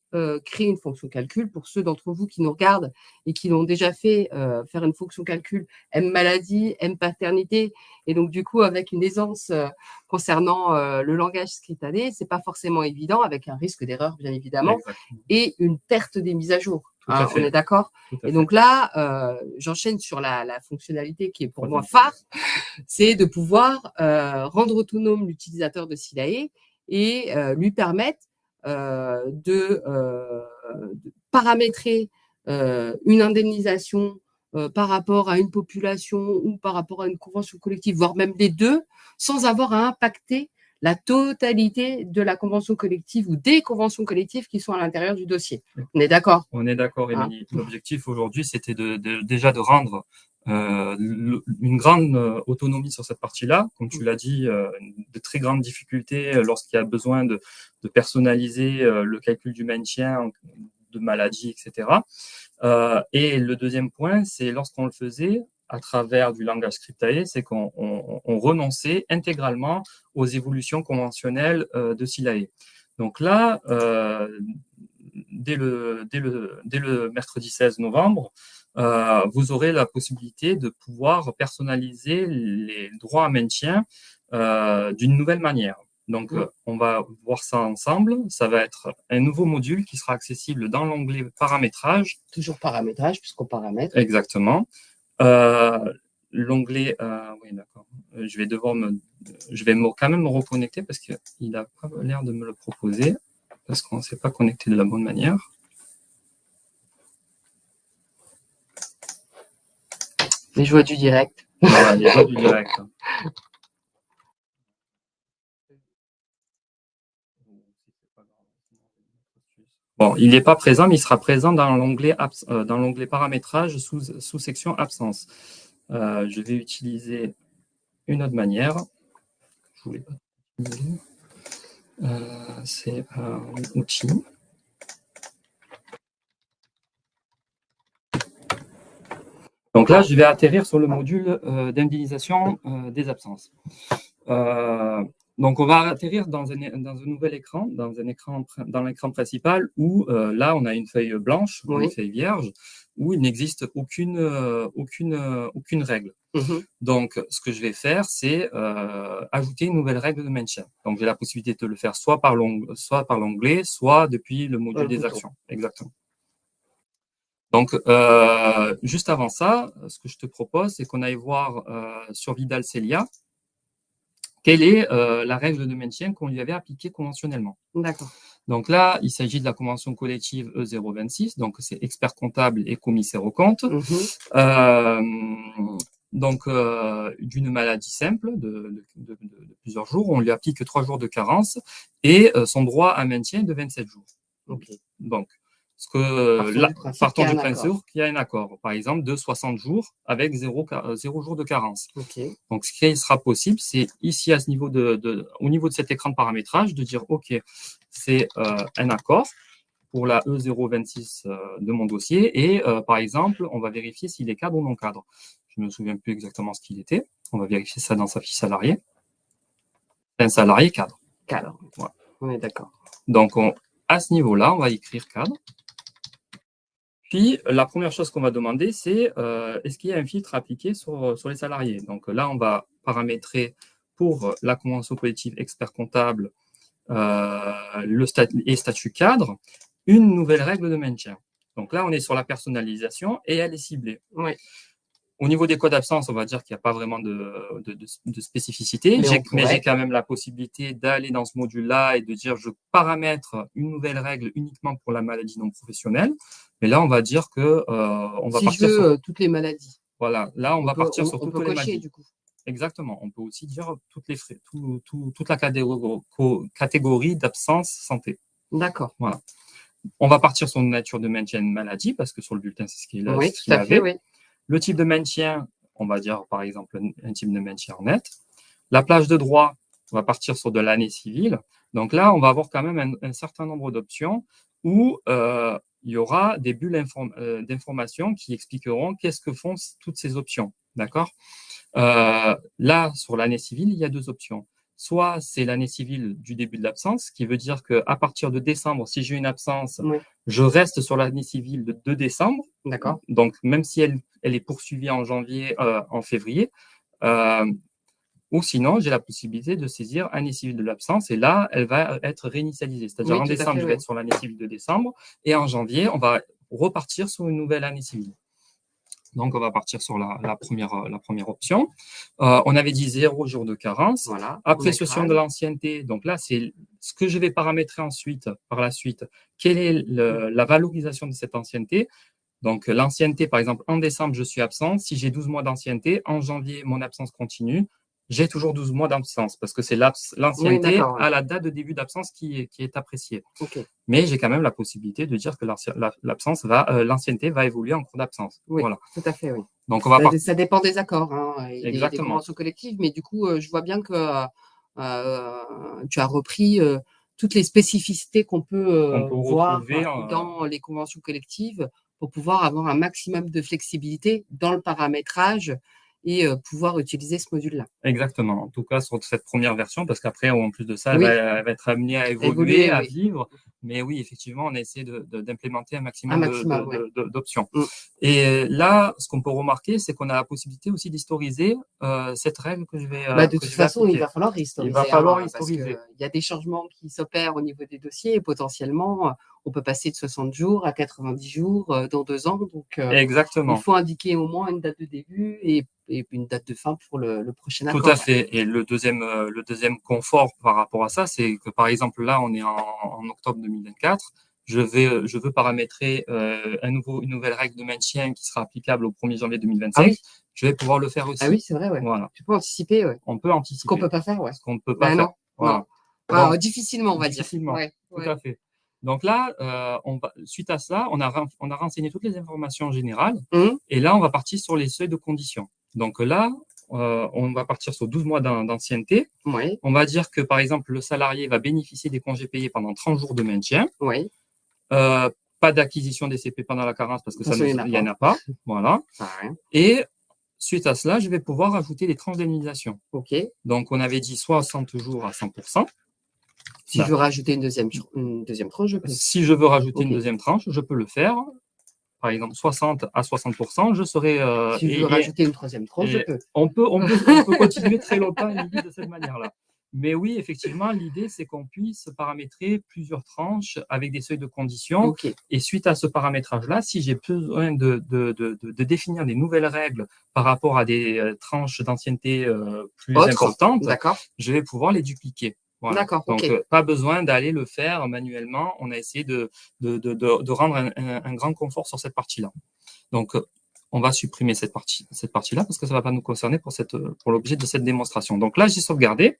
créer une fonction calcul. Pour ceux d'entre vous qui nous regardent et qui l'ont déjà fait, faire une fonction calcul M maladie, M paternité, et donc du coup avec une aisance concernant le langage scriptané, c'est pas forcément évident, avec un risque d'erreur bien évidemment. Exactement. Et une perte des mises à jour. On est d'accord? Et donc là, j'enchaîne sur la fonctionnalité qui est pour moi phare, c'est de pouvoir rendre autonome l'utilisateur de SILAE et lui permettre de paramétrer une indemnisation par rapport à une population ou par rapport à une convention collective, voire même les deux, sans avoir à impacter la totalité de la convention collective ou des conventions collectives qui sont à l'intérieur du dossier. On est d'accord? On est d'accord, Émilie. L'objectif aujourd'hui, c'était déjà de rendre une grande autonomie sur cette partie-là. Comme tu l'as dit, de très grandes difficultés lorsqu'il y a besoin de personnaliser le calcul du maintien, de maladie, etc. Et le deuxième point, c'est lorsqu'on le faisait à travers du langage scriptae, c'est qu'on renonçait intégralement aux évolutions conventionnelles de SILAE. Donc là, dès le mercredi 16 novembre, vous aurez la possibilité de pouvoir personnaliser les droits à maintien d'une nouvelle manière. Donc, on va voir ça ensemble. Ça va être un nouveau module qui sera accessible dans l'onglet paramétrage. Toujours paramétrage, puisqu'on paramètre. Exactement. L'onglet, oui, d'accord. Je vais quand même me reconnecter parce qu'il n'a pas l'air de me le proposer, parce qu'on ne s'est pas connecté de la bonne manière. Les joies du direct. Voilà, les joies du direct. Bon, il n'est pas présent, mais il sera présent dans l'onglet paramétrage sous section absence. Je vais utiliser une autre manière. Je voulais pas utiliser. C'est un outil. Donc là, je vais atterrir sur le module d'indemnisation des absences. Donc, on va atterrir dans un nouvel écran, dans l'écran principal où là, on a une feuille blanche, une feuille vierge, où il n'existe aucune règle. Donc, ce que je vais faire, c'est ajouter une nouvelle règle de maintien. Donc, j'ai la possibilité de le faire soit par l'onglet, soit depuis le module des actions. Exactement. Donc, juste avant ça, ce que je te propose, c'est qu'on aille voir sur Vidal Celia quelle est la règle de maintien qu'on lui avait appliquée conventionnellement. D'accord. Donc là, il s'agit de la convention collective E026, donc c'est expert comptable et commissaire aux comptes. Donc, d'une maladie simple de plusieurs jours, on lui applique 3 jours de carence et son droit à maintien est de 27 jours. Donc, partons du principe qu'il y a un accord, par exemple, de 60 jours avec 0 jours de carence. Donc, ce qui sera possible, c'est ici, à ce niveau au niveau de cet écran de paramétrage, de dire, OK, c'est un accord pour la E026 de mon dossier et, par exemple, on va vérifier s'il est cadre ou non cadre. Je ne me souviens plus exactement ce qu'il était. On va vérifier ça dans sa fiche salarié. Un salarié cadre. Cadre. Voilà. On est d'accord. Donc, à ce niveau-là, on va écrire cadre. Puis, la première chose qu'on va demander, c'est est-ce qu'il y a un filtre appliqué sur les salariés? Donc là, on va paramétrer pour la convention collective expert comptable et statut cadre une nouvelle règle de maintien. Donc là, on est sur la personnalisation et elle est ciblée. Oui. Au niveau des codes d'absence, on va dire qu'il n'y a pas vraiment de spécificité, mais j'ai quand même la possibilité d'aller dans ce module-là et de dire je paramètre une nouvelle règle uniquement pour la maladie non professionnelle. Mais là, on va dire que on va partir sur toutes les maladies. Voilà, là, on va partir sur toutes les maladies. Du coup. Exactement. On peut aussi dire toute la catégorie d'absence santé. D'accord. Voilà. On va partir sur une nature de maintien de maladie parce que sur le bulletin, c'est ce qu'il Oui, tout à fait, oui. Le type de maintien, on va dire par exemple un type de maintien net. La plage de droit, on va partir sur de l'année civile. Donc là, on va avoir quand même un certain nombre d'options où il y aura des bulles d'information qui expliqueront qu'est-ce que font toutes ces options. D'accord ? Là, sur l'année civile, il y a 2 options. Soit c'est l'année civile du début de l'absence, qui veut dire qu'à partir de décembre, si j'ai une absence, je reste sur l'année civile de 2 décembre. D'accord. Donc, même si elle est poursuivie en février, ou sinon, j'ai la possibilité de saisir année civile de l'absence et là, elle va être réinitialisée. C'est-à-dire en décembre, je vais être sur l'année civile de décembre et en janvier, on va repartir sur une nouvelle année civile. Donc, on va partir sur la première option. On avait dit 0 jour de carence. Voilà. Appréciation de l'ancienneté. Donc là, c'est ce que je vais paramétrer par la suite. Quelle est la valorisation de cette ancienneté? Donc, l'ancienneté, par exemple, en décembre, je suis absent. Si j'ai 12 mois d'ancienneté, en janvier, mon absence continue. J'ai toujours 12 mois d'absence parce que c'est l'ancienneté à la date de début d'absence qui est appréciée. Okay. Mais j'ai quand même la possibilité de dire que l'ancienneté va évoluer en cours d'absence. Oui, voilà. Tout à fait, oui. Donc, ça dépend des accords et des conventions collectives, mais du coup, je vois bien que tu as repris toutes les spécificités qu'on peut voir dans les conventions collectives pour pouvoir avoir un maximum de flexibilité dans le paramétrage et pouvoir utiliser ce module-là. Exactement. En tout cas, sur cette première version, parce qu'après, en plus de ça, elle va être amenée à évoluer, à vivre. Mais oui, effectivement, on a essayé d'implémenter un maximum d'options. Et là, ce qu'on peut remarquer, c'est qu'on a la possibilité aussi d'historiser cette règle que je vais de toute façon, il va falloir historiser. Il va falloir historiser. Il y a des changements qui s'opèrent au niveau des dossiers et potentiellement, on peut passer de 60 jours à 90 jours dans 2 ans. Donc, exactement. Il faut indiquer au moins une date de début et une date de fin pour le prochain accord. Tout à fait. Et le deuxième confort par rapport à ça, c'est que par exemple là, on est en octobre 2024. Je veux paramétrer une nouvelle règle de maintien qui sera applicable au 1er janvier 2025. Ah oui. Je vais pouvoir le faire aussi. Ah oui, c'est vrai, ouais. Voilà. Tu peux anticiper, ouais. On peut anticiper. Ce qu'on peut pas faire, ouais. Ce qu'on ne peut pas faire. Non. Voilà. Alors, difficilement, on va dire. Ouais, tout à fait. Donc là, suite à ça, on a renseigné toutes les informations générales. Et là, on va partir sur les seuils de conditions. Donc là, on va partir sur 12 mois d'ancienneté. Oui. On va dire que, par exemple, le salarié va bénéficier des congés payés pendant 30 jours de maintien. Oui. Pas d'acquisition des CP pendant la carence parce que ça, il n'y en a pas. Voilà. Rien. Et suite à cela, je vais pouvoir ajouter des tranches d'indemnisation. OK. Donc, on avait dit 60 jours à 100%. Si je veux rajouter une deuxième tranche, je peux. Si je veux rajouter une deuxième tranche, je peux le faire. Par exemple, 60 à 60%, je serai. Si je veux rajouter une troisième tranche, je peux. On peut continuer très longtemps l'idée de cette manière-là. Mais oui, effectivement, l'idée, c'est qu'on puisse paramétrer plusieurs tranches avec des seuils de conditions. Okay. Et suite à ce paramétrage-là, si j'ai besoin de définir des nouvelles règles par rapport à des tranches d'ancienneté plus importantes, je vais pouvoir les dupliquer. Voilà. D'accord. Donc, pas besoin d'aller le faire manuellement. On a essayé de rendre un grand confort sur cette partie-là. Donc, on va supprimer cette partie-là parce que ça ne va pas nous concerner pour l'objet de cette démonstration. Donc là, j'ai sauvegardé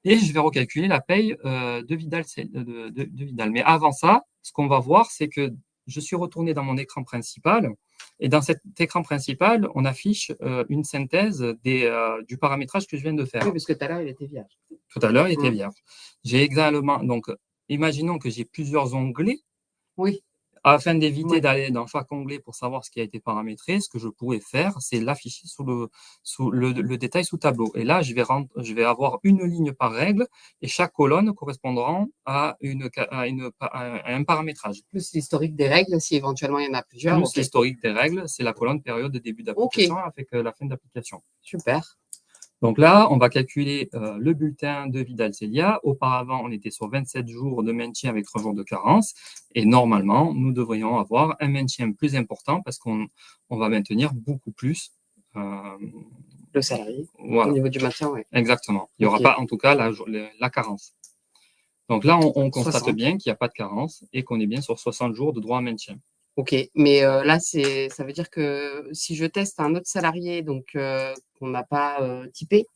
et je vais recalculer la paye de Vidal. Mais avant ça, ce qu'on va voir, c'est que je suis retourné dans mon écran principal. Et dans cet écran principal, on affiche une synthèse du paramétrage que je viens de faire. Oui, parce que tout à l'heure, il était vierge. Tout à l'heure, il était vierge. J'ai également, donc, imaginons que j'ai plusieurs onglets. Oui. Afin d'éviter d'aller dans chaque onglet pour savoir ce qui a été paramétré, ce que je pourrais faire, c'est l'afficher sous le détail sous tableau. Et là, je vais avoir une ligne par règle et chaque colonne correspondra à un paramétrage. Plus l'historique des règles, si éventuellement il y en a plusieurs. Plus l'historique des règles, c'est la colonne période de début d'application avec la fin d'application. Super. Donc là, on va calculer le bulletin de Vidal-Celia. Auparavant, on était sur 27 jours de maintien avec 3 jours de carence. Et normalement, nous devrions avoir un maintien plus important parce qu'on va maintenir beaucoup plus le salarié au niveau du maintien. Oui. Exactement. Il n'y aura pas, en tout cas, la carence. Donc là, on constate bien qu'il n'y a pas de carence et qu'on est bien sur 60 jours de droit à maintien. OK, mais là, ça veut dire que si je teste un autre salarié donc qu'on n'a pas typé,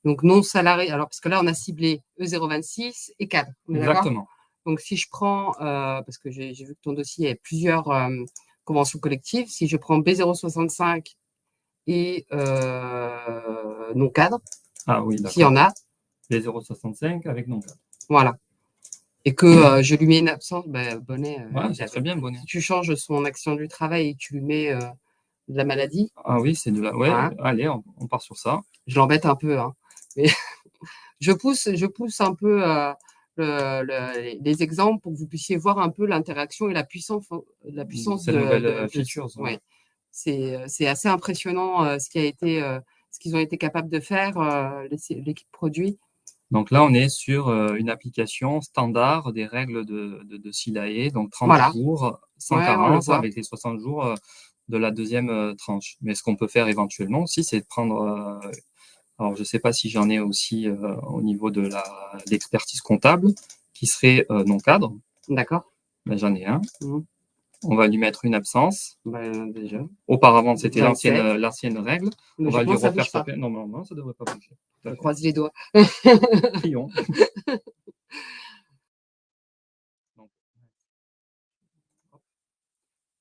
donc non salarié, alors parce que là, on a ciblé E026 et cadre. Exactement. Donc, si je prends, parce que j'ai vu que ton dossier a plusieurs conventions collectives, si je prends B065 et non cadre, s'il y en a. B065 avec non cadre. Voilà. Et que je lui mets une absence, Bonnet. C'est très bien, Bonnet. Si tu changes son action du travail et tu lui mets de la maladie. Ah oui, c'est de la. Ouais, allez, on part sur ça. Je l'embête un peu, hein. Mais je pousse un peu les exemples pour que vous puissiez voir un peu l'interaction et la puissance de nouvelles features. Ouais. C'est assez impressionnant ce qu'ils ont été capables de faire, l'équipe produit. Donc là, on est sur une application standard des règles de SILAE, donc 30 jours, 140 avec les 60 jours de la deuxième tranche. Mais ce qu'on peut faire éventuellement aussi, c'est de prendre, alors je ne sais pas si j'en ai aussi au niveau de l'expertise comptable, qui serait non cadre. D'accord. J'en ai un. On va lui mettre une absence. Déjà. Auparavant, c'était 27. l'ancienne règle. On va lui refaire sa peine. Non, ça ne devrait pas bouger. On croise les doigts. Prions.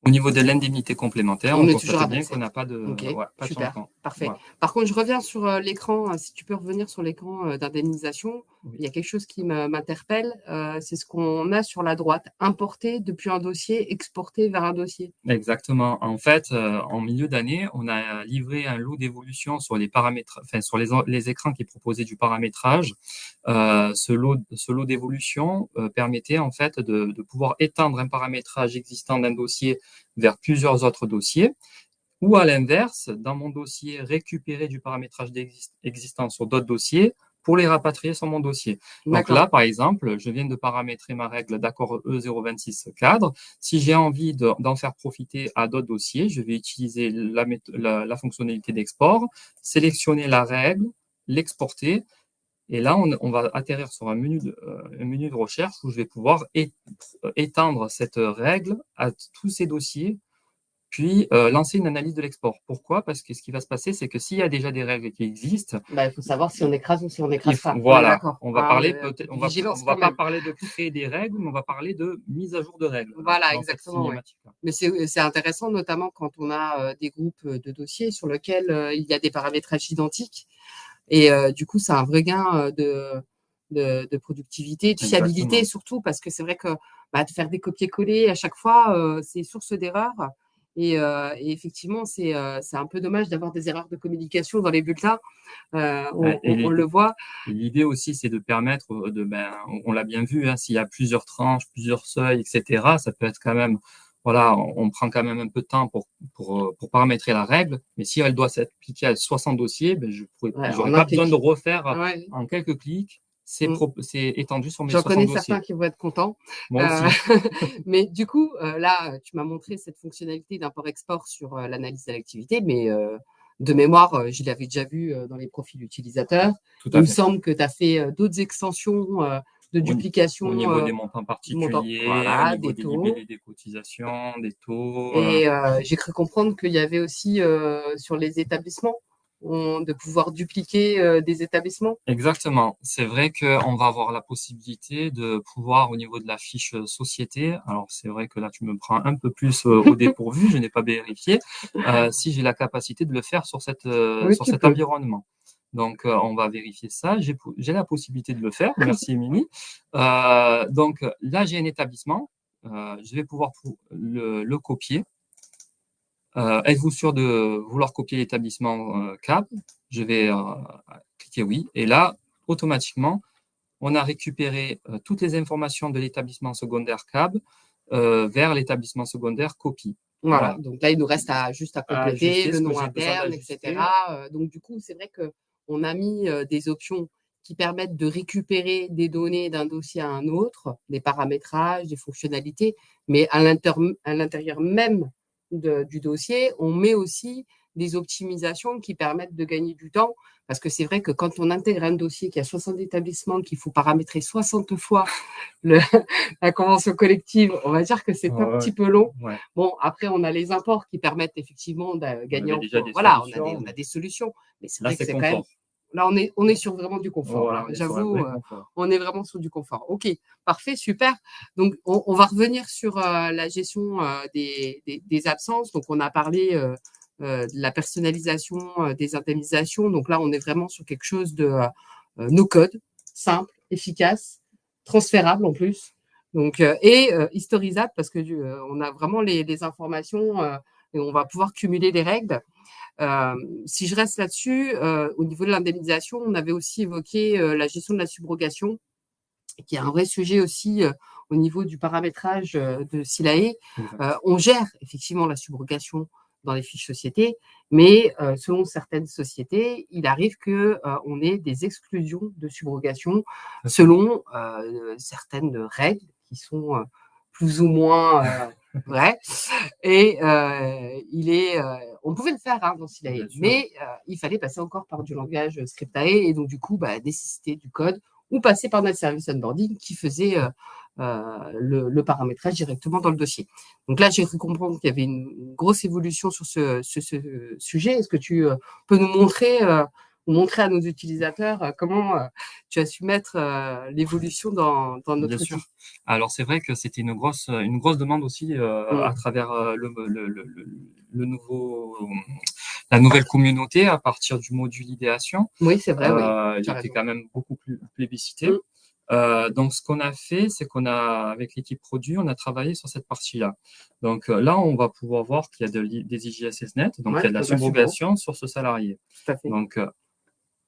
Au niveau de l'indemnité complémentaire, on constate bien qu'on n'a pas de, pas de changement. Parfait. Voilà. Par contre, je reviens sur l'écran. Si tu peux revenir sur l'écran d'indemnisation, il y a quelque chose qui m'interpelle. C'est ce qu'on a sur la droite. Importer depuis un dossier, exporter vers un dossier. Exactement. En fait, en milieu d'année, on a livré un lot d'évolution sur les paramètres, enfin sur les écrans qui proposaient du paramétrage. Ce lot d'évolution permettait en fait de pouvoir étendre un paramétrage existant d'un dossier vers plusieurs autres dossiers, ou à l'inverse, dans mon dossier, récupérer du paramétrage existant sur d'autres dossiers pour les rapatrier sur mon dossier. Donc là, par exemple, je viens de paramétrer ma règle d'accord E026 cadre. Si j'ai envie d'en faire profiter à d'autres dossiers, je vais utiliser la fonctionnalité d'export, sélectionner la règle, l'exporter. Et là, on va atterrir sur un menu de recherche où je vais pouvoir étendre cette règle à tous ces dossiers, puis lancer une analyse de l'export. Pourquoi? Parce que ce qui va se passer, c'est que s'il y a déjà des règles qui existent, il faut savoir si on écrase ou si on n'écrase pas. Voilà, on va parler peut-être, on va pas parler de créer des règles, mais on va parler de mise à jour de règles. Voilà, exactement. Ouais. Mais c'est intéressant, notamment quand on a des groupes de dossiers sur lesquels il y a des paramétrages identiques. Et du coup, c'est un vrai gain de productivité, de fiabilité surtout, parce que c'est vrai que de faire des copier-coller à chaque fois, c'est source d'erreur. Et effectivement, c'est un peu dommage d'avoir des erreurs de communication dans les bulletins. On le voit. L'idée aussi, c'est de permettre on l'a bien vu, s'il y a plusieurs tranches, plusieurs seuils, etc., ça peut être quand même, voilà, on prend quand même un peu de temps pour paramétrer la règle, mais si elle doit s'appliquer à 60 dossiers, je n'aurai pas besoin de refaire en quelques clics. C'est étendu sur mes 60 dossiers. J'en connais certains qui vont être contents. Moi aussi. Mais du coup, là, tu m'as montré cette fonctionnalité d'import-export sur l'analyse de l'activité, mais de mémoire, je l'avais déjà vu dans les profils utilisateurs. Il me semble que tu as fait d'autres extensions de duplication. Au niveau des montants particuliers, au niveau des libellés des cotisations, des taux. Et j'ai cru comprendre qu'il y avait aussi sur les établissements, de pouvoir dupliquer des établissements. Exactement. C'est vrai qu'on va avoir la possibilité de pouvoir, au niveau de la fiche société, alors c'est vrai que là tu me prends un peu plus au dépourvu, je n'ai pas vérifié, si j'ai la capacité de le faire sur cet environnement. Donc, on va vérifier ça. J'ai la possibilité de le faire. Merci, Émilie. Donc, là, j'ai un établissement. Je vais pouvoir le copier. Êtes-vous sûr de vouloir copier l'établissement CAB? Je vais cliquer oui. Et là, automatiquement, on a récupéré toutes les informations de l'établissement secondaire CAB vers l'établissement secondaire copie. Voilà. Donc là, il nous reste juste à compléter le nom interne, etc. Donc du coup, c'est vrai qu'on a mis des options qui permettent de récupérer des données d'un dossier à un autre, des paramétrages, des fonctionnalités, mais à l'intérieur même du dossier, on met aussi des optimisations qui permettent de gagner du temps, parce que c'est vrai que quand on intègre un dossier qui a 60 établissements, qu'il faut paramétrer 60 fois la convention collective, on va dire que c'est un petit peu long. Ouais. Bon, après, on a les imports qui permettent effectivement de gagner. On a des solutions, mais c'est vrai que c'est quand même. Là, on est sur vraiment du confort. Voilà, j'avoue, on est vraiment sur du confort. OK, parfait, super. Donc, on va revenir sur la gestion des absences. Donc, on a parlé de la personnalisation des indemnisations. Donc là, on est vraiment sur quelque chose de no-code, simple, efficace, transférable en plus. Donc, et historisable parce que on a vraiment les informations et on va pouvoir cumuler les règles. Si je reste là-dessus, au niveau de l'indemnisation, on avait aussi évoqué la gestion de la subrogation, qui est un vrai sujet aussi au niveau du paramétrage de SILAE. On gère effectivement la subrogation dans les fiches sociétés, mais selon certaines sociétés, il arrive qu'on ait des exclusions de subrogation selon certaines règles qui sont plus ou moins vraies. Et on pouvait le faire dans SILAE, mais il fallait passer encore par du langage scriptae et donc du coup nécessité du code ou passer par notre service onboarding qui faisait le paramétrage directement dans le dossier. Donc là, j'ai cru comprendre qu'il y avait une grosse évolution sur ce sujet. Est-ce que tu peux nous montrer ou montrer à nos utilisateurs comment tu as su mettre l'évolution dans notre Bien outil? sûr. Alors c'est vrai que c'était une grosse demande aussi à travers la nouvelle communauté à partir du module idéation. Oui, c'est vrai. Oui, il était quand même beaucoup plus plébiscité. Donc, ce qu'on a fait, c'est avec l'équipe produit, on a travaillé sur cette partie-là. Donc, là, on va pouvoir voir qu'il y a des IGSSnet, donc il y a de la subrogation sur ce salarié. Tout à fait. Donc,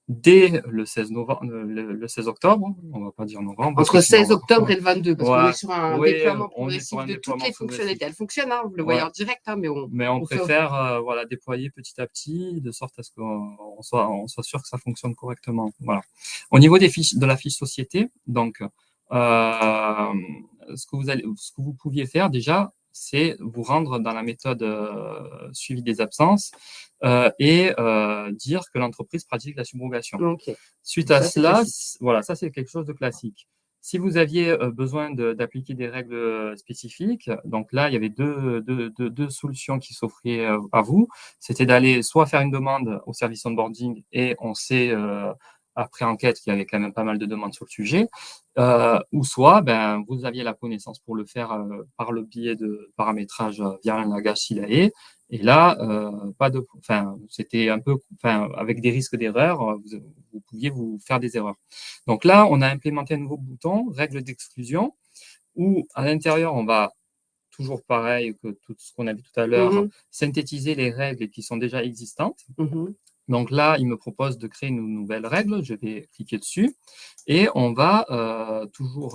dès le 16 novembre, le 16 octobre, on va pas dire novembre. Entre 16 octobre et le 22, parce qu'on est sur un déploiement progressif de toutes les fonctionnalités. Elles fonctionnent, vous le voyez en direct, mais on préfère déployer petit à petit, de sorte à ce qu'on soit sûr que ça fonctionne correctement. Voilà. Au niveau de la fiche société, donc ce que vous pouviez faire déjà, c'est vous rendre dans la méthode suivi des absences et dire que l'entreprise pratique la subrogation. Okay. Suite à cela, voilà, ça c'est quelque chose de classique. Si vous aviez besoin d'appliquer des règles spécifiques, donc là il y avait deux solutions qui s'offraient à vous. C'était d'aller soit faire une demande au service onboarding et on sait après enquête qu'il y avait quand même pas mal de demandes sur le sujet, ou soit vous aviez la connaissance pour le faire par le biais de paramétrage via un langage SILAE. Et là, c'était un peu, avec des risques d'erreur, vous pouviez vous faire des erreurs. Donc là, on a implémenté un nouveau bouton, règles d'exclusion, où à l'intérieur, on va toujours pareil que tout ce qu'on a vu tout à l'heure, synthétiser les règles qui sont déjà existantes. Donc là, il me propose de créer une nouvelle règle. Je vais cliquer dessus et on va toujours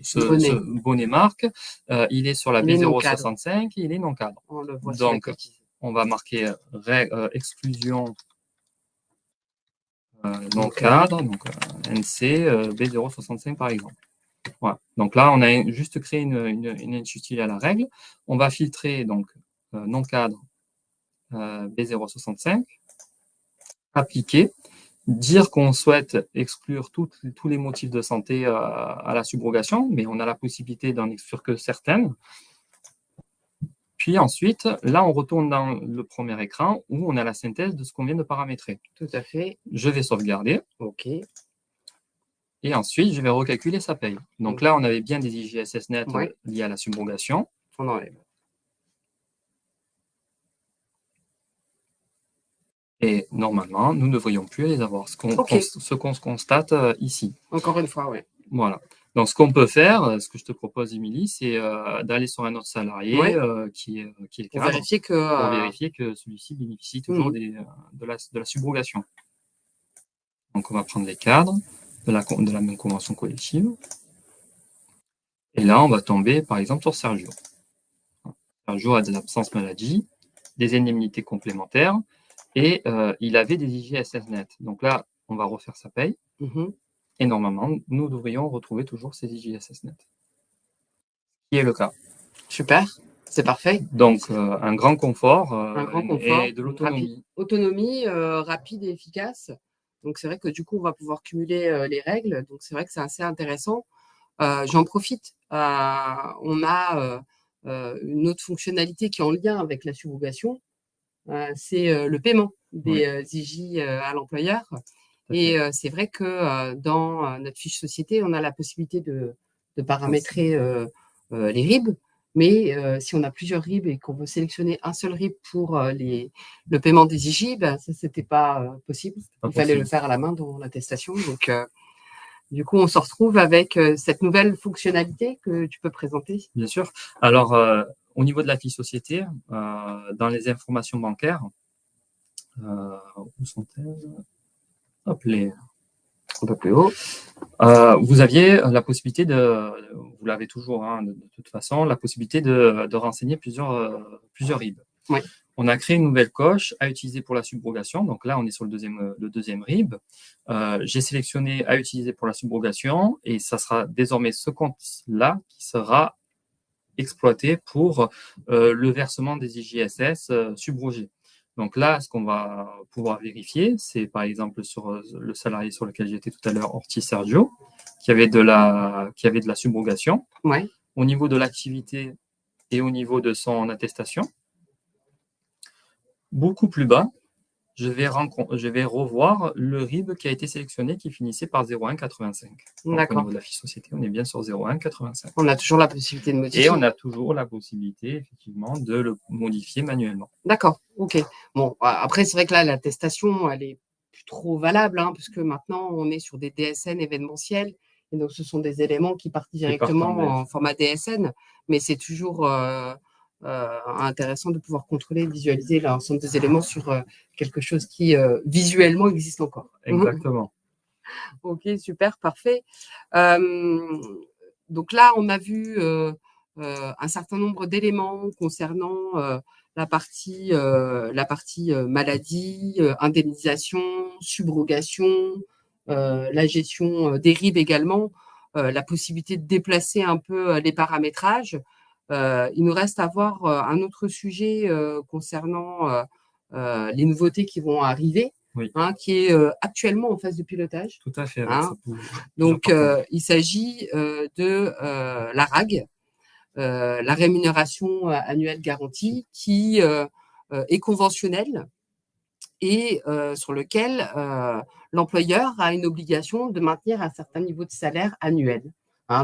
ce bonnet marque. Il est sur la B065 et il est non cadre. Donc, on va marquer exclusion non cadre, donc NC B065 par exemple. Voilà. Donc là, on a juste créé une entité à la règle. On va filtrer donc non cadre B065, appliquer, dire qu'on souhaite exclure tous les motifs de santé à la subrogation, mais on a la possibilité d'en exclure que certaines. Puis ensuite, là, on retourne dans le premier écran où on a la synthèse de ce qu'on vient de paramétrer. Tout à fait. Je vais sauvegarder. OK. Et ensuite, je vais recalculer sa paye. Donc là, on avait bien des IGSSnet liés à la subrogation. On enlève. Et normalement, nous ne devrions plus les avoir. Ce qu'on constate ici. Encore une fois, oui. Voilà. Donc, ce qu'on peut faire, ce que je te propose, Émilie, c'est d'aller sur un autre salarié qui est cadre, pour vérifier que celui-ci bénéficie toujours de la subrogation. Donc, on va prendre les cadres de la même convention collective. Et là, on va tomber, par exemple, sur Sergio. Sergio a de l'absence maladie, des indemnités complémentaires, et il avait des IGSSnet. Donc là, on va refaire sa paye. Et normalement, nous devrions retrouver toujours ces IGSSnet. Qui est le cas. Super, c'est parfait. Donc, un grand confort, et de l'autonomie. Autonomie rapide et efficace. Donc, c'est vrai que du coup, on va pouvoir cumuler les règles. Donc, c'est vrai que c'est assez intéressant. J'en profite. On a une autre fonctionnalité qui est en lien avec la subrogation. C'est le paiement des IJ à l'employeur. Et c'est vrai que dans notre fiche société, on a la possibilité de paramétrer les RIB. Mais si on a plusieurs RIB et qu'on veut sélectionner un seul RIB pour le paiement des IJ, ça, c'était pas possible. Il fallait le faire à la main dans l'attestation. Donc, du coup, on se retrouve avec cette nouvelle fonctionnalité que tu peux présenter. Bien sûr. Alors, au niveau de la fiche société, dans les informations bancaires, où sont-elles ? Hop, un peu plus haut. Vous aviez la possibilité vous l'avez toujours de toute façon, la possibilité de renseigner plusieurs RIB. Oui. On a créé une nouvelle coche à utiliser pour la subrogation. Donc là, on est sur le deuxième RIB. J'ai sélectionné à utiliser pour la subrogation et ça sera désormais ce compte-là qui sera exploité pour le versement des IGSS subrogés. Donc là, ce qu'on va pouvoir vérifier, c'est par exemple sur le salarié sur lequel j'étais tout à l'heure, Ortiz Sergio, qui avait de la subrogation. Ouais. Au niveau de l'activité et au niveau de son attestation, beaucoup plus bas, je vais revoir le RIB qui a été sélectionné qui finissait par 0185. Donc, au niveau de la fiche société, on est bien sur 0185. On a toujours la possibilité de modifier. Et on a toujours la possibilité, effectivement, de le modifier manuellement. D'accord, ok. Bon, après, c'est vrai que là, l'attestation, elle est plus trop valable, hein, puisque maintenant, on est sur des DSN événementiels. Et donc, ce sont des éléments qui partent directement en format DSN. Mais c'est toujours intéressant de pouvoir contrôler, visualiser l'ensemble des éléments sur quelque chose qui visuellement existe encore. Exactement. Ok, super, parfait. Donc là, on a vu un certain nombre d'éléments concernant la partie maladie, indemnisation, subrogation, la gestion des RIB également, la possibilité de déplacer un peu les paramétrages. Il nous reste à voir un autre sujet concernant les nouveautés qui vont arriver, qui est actuellement en phase de pilotage. Tout à fait. Donc, il s'agit de la RAG, la rémunération annuelle garantie, qui est conventionnelle et sur lequel l'employeur a une obligation de maintenir un certain niveau de salaire annuel.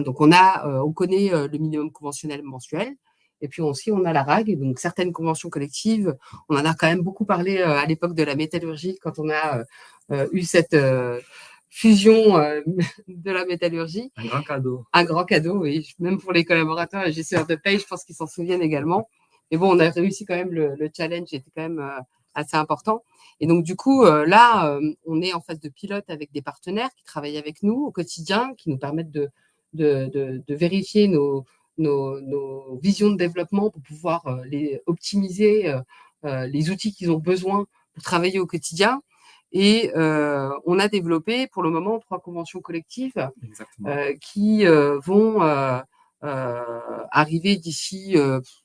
Donc, on connaît le minimum conventionnel mensuel. Et puis aussi, on a la RAG, et donc certaines conventions collectives. On en a quand même beaucoup parlé à l'époque de la métallurgie, quand on a eu cette fusion de la métallurgie. Un grand cadeau. Un grand cadeau, oui. Même pour les collaborateurs et gestionnaires de paye, je pense qu'ils s'en souviennent également. Mais bon, on a réussi quand même, le challenge était quand même assez important. Et donc, du coup, là, on est en phase de pilote avec des partenaires qui travaillent avec nous au quotidien, qui nous permettent de vérifier nos visions de développement pour pouvoir les optimiser, les outils qu'ils ont besoin pour travailler au quotidien. Et on a développé pour le moment 3 conventions collectives qui vont arriver d'ici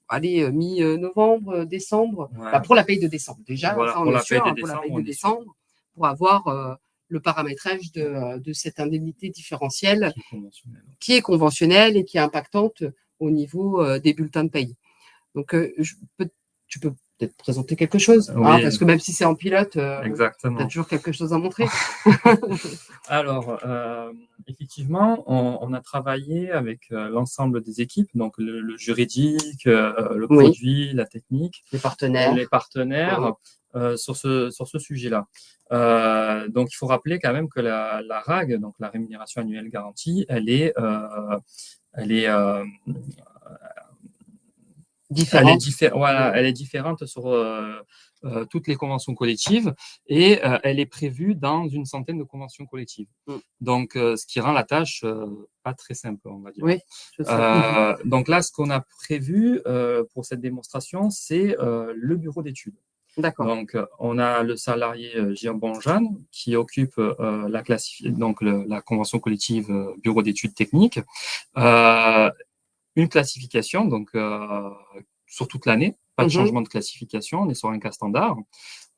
mi-novembre, décembre, pour la paye de décembre déjà, voilà, on est sûr, pour la paye de décembre, pour avoir le paramétrage de cette indemnité différentielle qui est conventionnelle et qui est impactante au niveau des bulletins de paye. Donc, tu peux peut-être présenter quelque chose, parce que même si c'est en pilote, tu as toujours quelque chose à montrer. Alors, effectivement, on a travaillé avec l'ensemble des équipes, donc le juridique, le produit, la technique, les partenaires. Sur ce sujet-là. Donc, il faut rappeler quand même que la RAG, donc la rémunération annuelle garantie, elle est différente sur toutes les conventions collectives et elle est prévue dans une centaine de conventions collectives. Donc, ce qui rend la tâche pas très simple, on va dire. Oui, donc là, ce qu'on a prévu pour cette démonstration, c'est le bureau d'études. D'accord. Donc, on a le salarié Girbon Jeanne qui occupe la convention collective bureau d'études techniques. Une classification, donc sur toute l'année, pas de changement de classification, on est sur un cas standard.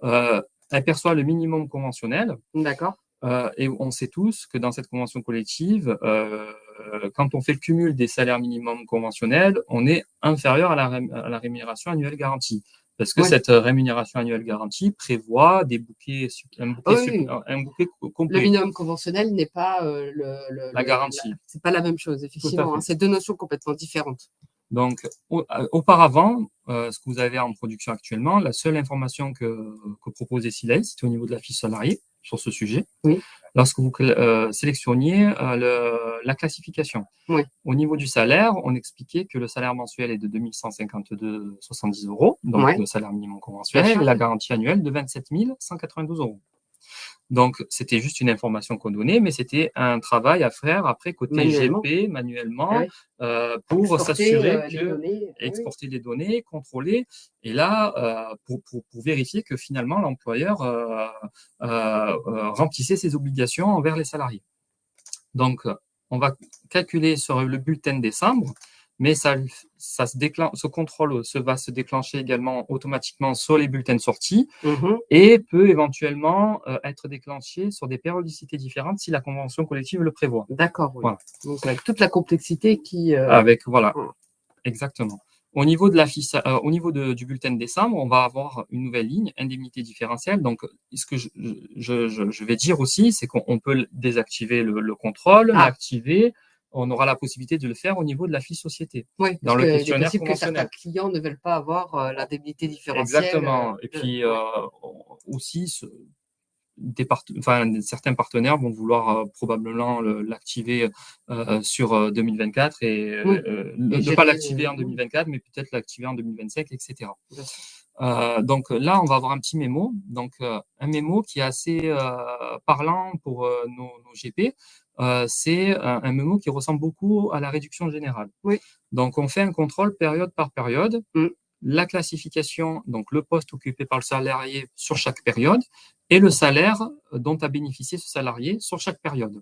Elle perçoit le minimum conventionnel. D'accord. Et on sait tous que dans cette convention collective, quand on fait le cumul des salaires minimums conventionnels, on est inférieur à la rémunération annuelle garantie. Parce que cette rémunération annuelle garantie prévoit un bouquet complet. Le minimum conventionnel n'est pas la garantie. C'est pas la même chose, effectivement. C'est 2 notions complètement différentes. Donc, auparavant, ce que vous avez en production actuellement, la seule information que proposait SILAE, c'était au niveau de la fiche salariée sur ce sujet. Oui. Lorsque vous sélectionniez la classification. Oui. Au niveau du salaire, on expliquait que le salaire mensuel est de 2152,70 €, donc le salaire minimum conventionnel, et la garantie annuelle de 27 192 €. Donc, c'était juste une information qu'on donnait, mais c'était un travail à faire après côté GP, manuellement, pour s'assurer exporter les données, contrôler, et là, pour vérifier que finalement l'employeur remplissait ses obligations envers les salariés. Donc, on va calculer sur le bulletin de décembre mais ce contrôle va se déclencher également automatiquement sur les bulletins de sortie et peut éventuellement être déclenché sur des périodicités différentes si la convention collective le prévoit. D'accord, oui. Voilà. Donc, avec toute la complexité qui… Voilà, exactement. Au niveau du bulletin de décembre, on va avoir une nouvelle ligne, indemnité différentielle. Donc, ce que je vais dire aussi, c'est qu'on peut désactiver le contrôle, l'activer. On aura la possibilité de le faire au niveau de la fiche société. Oui, dans le questionnaire conventionnel. Que certains clients ne veulent pas avoir l'indemnité différentielle. Exactement. Et puis, aussi, certains partenaires vont vouloir probablement l'activer sur 2024 et ne pas l'activer en 2024, mais peut-être l'activer en 2025, etc. Donc là, on va avoir un petit mémo. Donc, un mémo qui est assez parlant pour nos GP. C'est un mémo qui ressemble beaucoup à la réduction générale. Oui. Donc, on fait un contrôle période par période. La classification, donc le poste occupé par le salarié sur chaque période et le salaire dont a bénéficié ce salarié sur chaque période.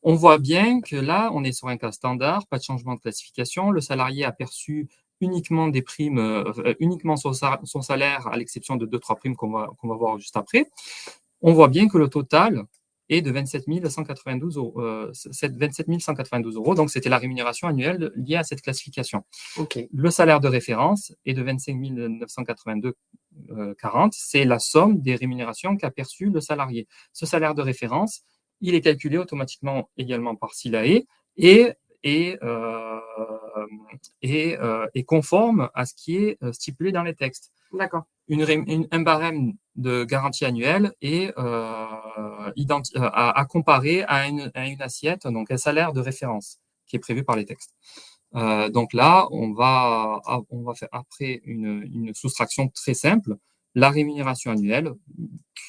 On voit bien que là, on est sur un cas standard, pas de changement de classification. Le salarié a perçu uniquement des primes, uniquement son salaire, à l'exception de 2-3 primes qu'on va voir juste après. On voit bien que le total est de 27 192 €. Donc, c'était la rémunération annuelle liée à cette classification. Okay. Le salaire de référence est de 25 982,40 €. C'est la somme des rémunérations qu'a perçu le salarié. Ce salaire de référence, il est calculé automatiquement également par SILAE et est conforme à ce qui est stipulé dans les textes. D'accord. Un barème de garantie annuelle est à comparer à une assiette, donc un salaire de référence qui est prévu par les textes. Donc là, on va faire après une soustraction très simple, la rémunération annuelle.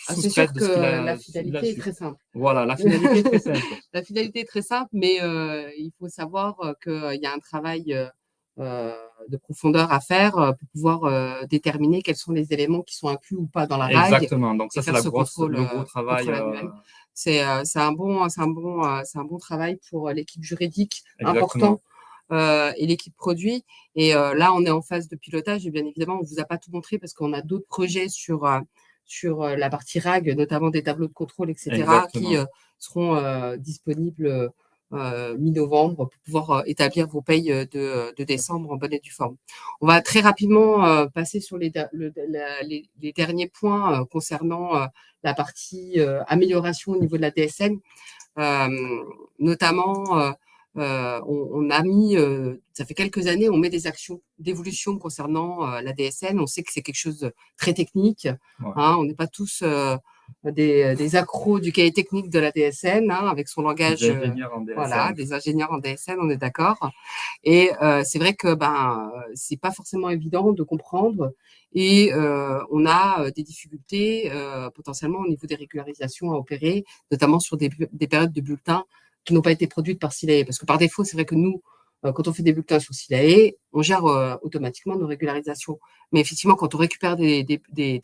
C'est sûr que la finalité est très simple. Voilà, la finalité est très simple. La finalité est très simple, mais il faut savoir qu'il y a un travail de profondeur à faire pour pouvoir déterminer quels sont les éléments qui sont inclus ou pas dans la RAG. Exactement. Donc ça, c'est le gros travail. C'est un bon travail pour l'équipe juridique. Exactement. Important. Et l'équipe produit. Et là, on est en phase de pilotage. Et bien évidemment, on ne vous a pas tout montré parce qu'on a d'autres projets sur la partie RAG, notamment des tableaux de contrôle, etc., Exactement. Qui seront disponibles mi-novembre pour pouvoir établir vos payes de décembre en bonne et due forme. On va très rapidement passer sur les derniers points concernant la partie amélioration au niveau de la DSN. Notamment, on a mis, ça fait quelques années, on met des actions d'évolution concernant la DSN. On sait que c'est quelque chose de très technique. Ouais. Hein, on n'est pas tous des accros du cahier technique de la DSN, hein, avec son langage. Des ingénieurs en DSN. Voilà, des ingénieurs en DSN, on est d'accord. Et c'est vrai que c'est pas forcément évident de comprendre. Et on a des difficultés potentiellement au niveau des régularisations à opérer, notamment sur des périodes de bulletins qui n'ont pas été produites par SILAE. Parce que par défaut, c'est vrai que nous, quand on fait des bulletins sur SILAE, on gère automatiquement nos régularisations. Mais effectivement, quand on récupère des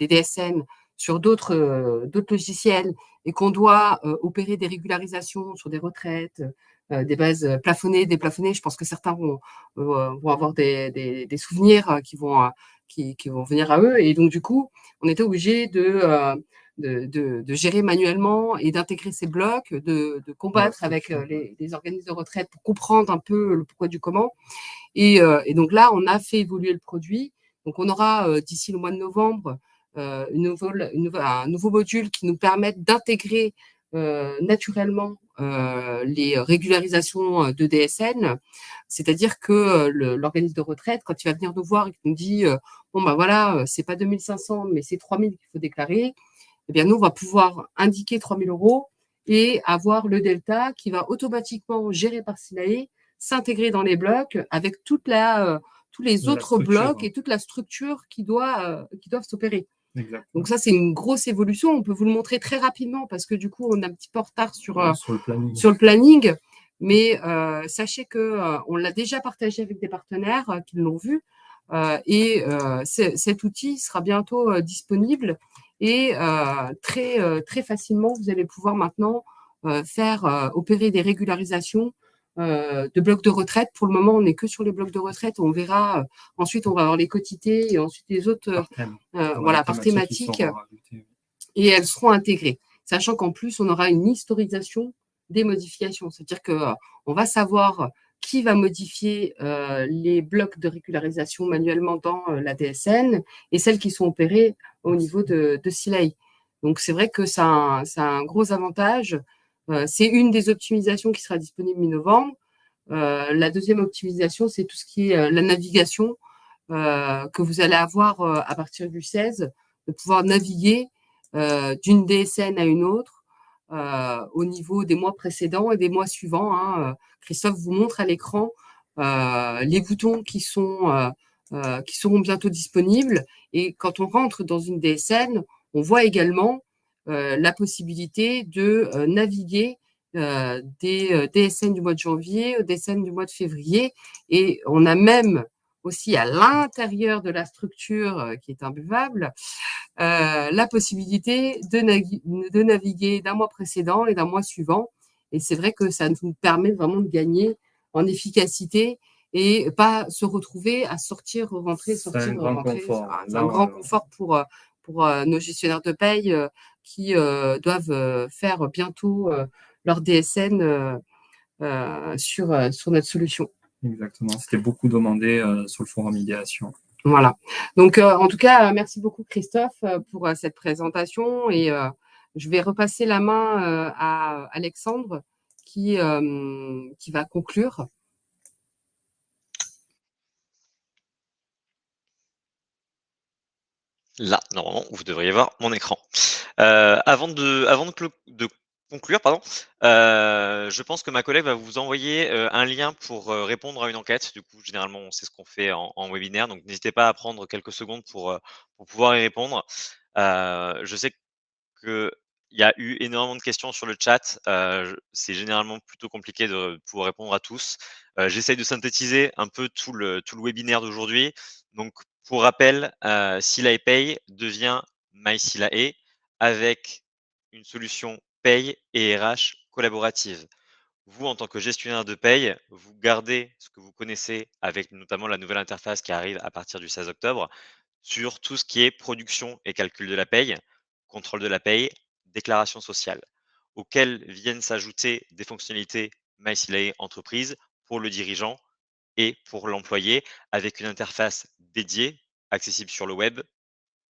DSN sur d'autres logiciels et qu'on doit opérer des régularisations sur des retraites, des bases plafonnées, déplafonnées, je pense que certains vont avoir des souvenirs qui vont venir à eux. Et donc, du coup, on était obligé de gérer manuellement et d'intégrer ces blocs, de combattre avec les organismes de retraite pour comprendre un peu le pourquoi du comment. Et donc là, on a fait évoluer le produit. Donc, on aura d'ici le mois de novembre un nouveau module qui nous permette d'intégrer naturellement les régularisations de DSN. C'est-à-dire que l'organisme de retraite, quand il va venir nous voir et qu'il nous dit bon, ben voilà, c'est pas 2500, mais c'est 3000 qu'il faut déclarer, eh bien, nous, on va pouvoir indiquer 3 000 € et avoir le delta qui va automatiquement, géré par SILAE, s'intégrer dans les blocs avec tous les autres blocs et toute la structure qui doivent s'opérer. Exactement. Donc ça, c'est une grosse évolution. On peut vous le montrer très rapidement parce que du coup, on a un petit peu en retard sur le planning. Mais sachez que on l'a déjà partagé avec des partenaires qui l'ont vu. Et cet outil sera bientôt disponible. Et très facilement, vous allez pouvoir maintenant faire opérer des régularisations de blocs de retraite. Pour le moment, on n'est que sur les blocs de retraite. On verra. Ensuite, on va avoir les quotités et ensuite les autres, par thématique. Et elles seront intégrées, sachant qu'en plus, on aura une historisation des modifications. C'est-à-dire que on va savoir qui va modifier les blocs de régularisation manuellement dans la DSN et celles qui sont opérées au niveau de SILAI. Donc, c'est vrai que ça a un gros avantage. C'est une des optimisations qui sera disponible mi-novembre. La deuxième optimisation, c'est tout ce qui est la navigation que vous allez avoir à partir du 16, de pouvoir naviguer d'une DSN à une autre au niveau des mois précédents et des mois suivants. Hein. Christophe vous montre à l'écran les boutons qui seront bientôt disponibles. Et quand on rentre dans une DSN, on voit également la possibilité de naviguer des DSN du mois de janvier aux DSN du mois de février. Et on a même aussi à l'intérieur de la structure qui est imbuvable, la possibilité de naviguer d'un mois précédent et d'un mois suivant. Et c'est vrai que ça nous permet vraiment de gagner en efficacité et pas se retrouver à sortir, rentrer, sortir, rentrer. C'est un grand confort pour nos gestionnaires de paye qui doivent faire bientôt leur DSN sur notre solution. Exactement, c'était beaucoup demandé sur le forum idéation. Voilà. Donc, en tout cas, merci beaucoup Christophe pour cette présentation et je vais repasser la main à Alexandre qui va conclure. Là, normalement, vous devriez voir mon écran. Avant de conclure, je pense que ma collègue va vous envoyer un lien pour répondre à une enquête. Du coup, généralement, c'est ce qu'on fait en webinaire. Donc, n'hésitez pas à prendre quelques secondes pour pouvoir y répondre. Je sais qu'il y a eu énormément de questions sur le chat. C'est généralement plutôt compliqué de pouvoir répondre à tous. J'essaye de synthétiser un peu tout le webinaire d'aujourd'hui. Donc, pour rappel, SILAE Pay devient MySILAE avec une solution paye et RH collaborative. Vous, en tant que gestionnaire de paye, vous gardez ce que vous connaissez avec notamment la nouvelle interface qui arrive à partir du 16 octobre sur tout ce qui est production et calcul de la paye, contrôle de la paye, déclaration sociale, auxquelles viennent s'ajouter des fonctionnalités MySILAE entreprise pour le dirigeant et pour l'employé avec une interface dédiée, accessible sur le web,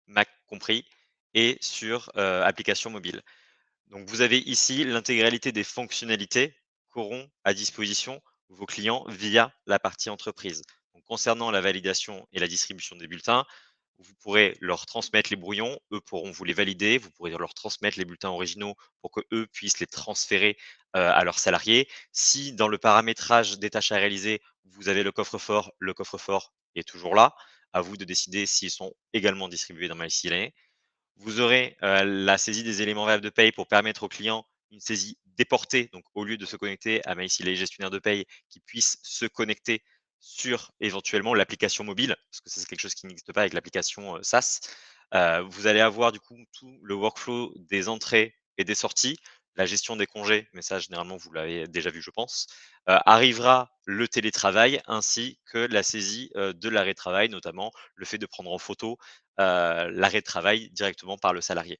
Mac compris, et sur application mobile. Donc vous avez ici l'intégralité des fonctionnalités qu'auront à disposition vos clients via la partie entreprise. Donc, concernant la validation et la distribution des bulletins, vous pourrez leur transmettre les brouillons, eux pourront vous les valider, vous pourrez leur transmettre les bulletins originaux pour que eux puissent les transférer à leurs salariés. Si dans le paramétrage des tâches à réaliser, vous avez le coffre-fort est toujours là. À vous de décider s'ils sont également distribués dans MySILAE. Vous aurez la saisie des éléments valables de paye pour permettre aux clients une saisie déportée. Donc, au lieu de se connecter à MySILAE gestionnaire de paye, qui puissent se connecter sur éventuellement l'application mobile, parce que ça, c'est quelque chose qui n'existe pas avec l'application SaaS. Vous allez avoir du coup tout le workflow des entrées et des sorties, la gestion des congés, mais ça, généralement, vous l'avez déjà vu, je pense. Arrivera le télétravail ainsi que la saisie de l'arrêt de travail, notamment le fait de prendre en photo l'arrêt de travail directement par le salarié.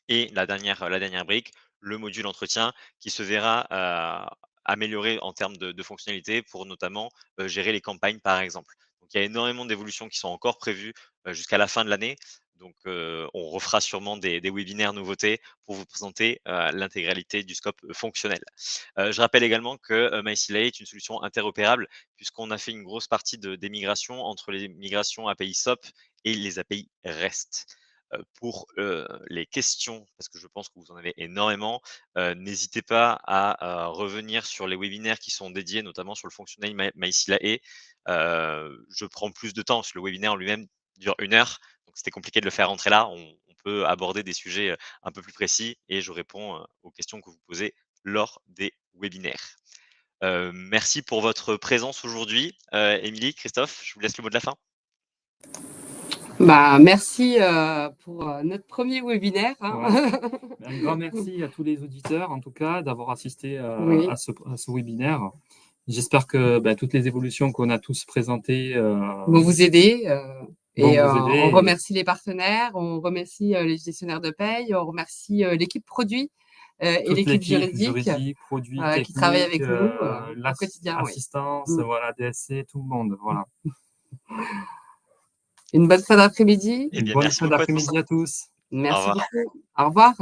Et la dernière brique, le module entretien qui se verra amélioré en termes de fonctionnalités pour notamment gérer les campagnes, par exemple. Donc, il y a énormément d'évolutions qui sont encore prévues jusqu'à la fin de l'année. Donc, on refera sûrement des webinaires nouveautés pour vous présenter l'intégralité du scope fonctionnel. Je rappelle également que MySILAE est une solution interopérable puisqu'on a fait une grosse partie des migrations entre les migrations API SOP et les API REST. Pour les questions, parce que je pense que vous en avez énormément, n'hésitez pas à revenir sur les webinaires qui sont dédiés, notamment sur le fonctionnel MySILAE. Je prends plus de temps, parce que le webinaire en lui-même dure 1 heure, donc c'était compliqué de le faire rentrer là. On peut aborder des sujets un peu plus précis et je réponds aux questions que vous posez lors des webinaires. Merci pour votre présence aujourd'hui. Émilie, Christophe, je vous laisse le mot de la fin. Merci pour notre premier webinaire. Un grand merci à tous les auditeurs, en tout cas, d'avoir assisté à ce webinaire. J'espère que toutes les évolutions qu'on a tous présentées vont vous aider. On remercie les partenaires, on remercie les gestionnaires de paye, on remercie l'équipe produit et l'équipe juridique produit, qui travaille avec nous au quotidien. L'assistance, DSC, tout le monde. Voilà. Une bonne fin d'après-midi. Bonne fin d'après-midi à tous. Merci beaucoup. Au revoir.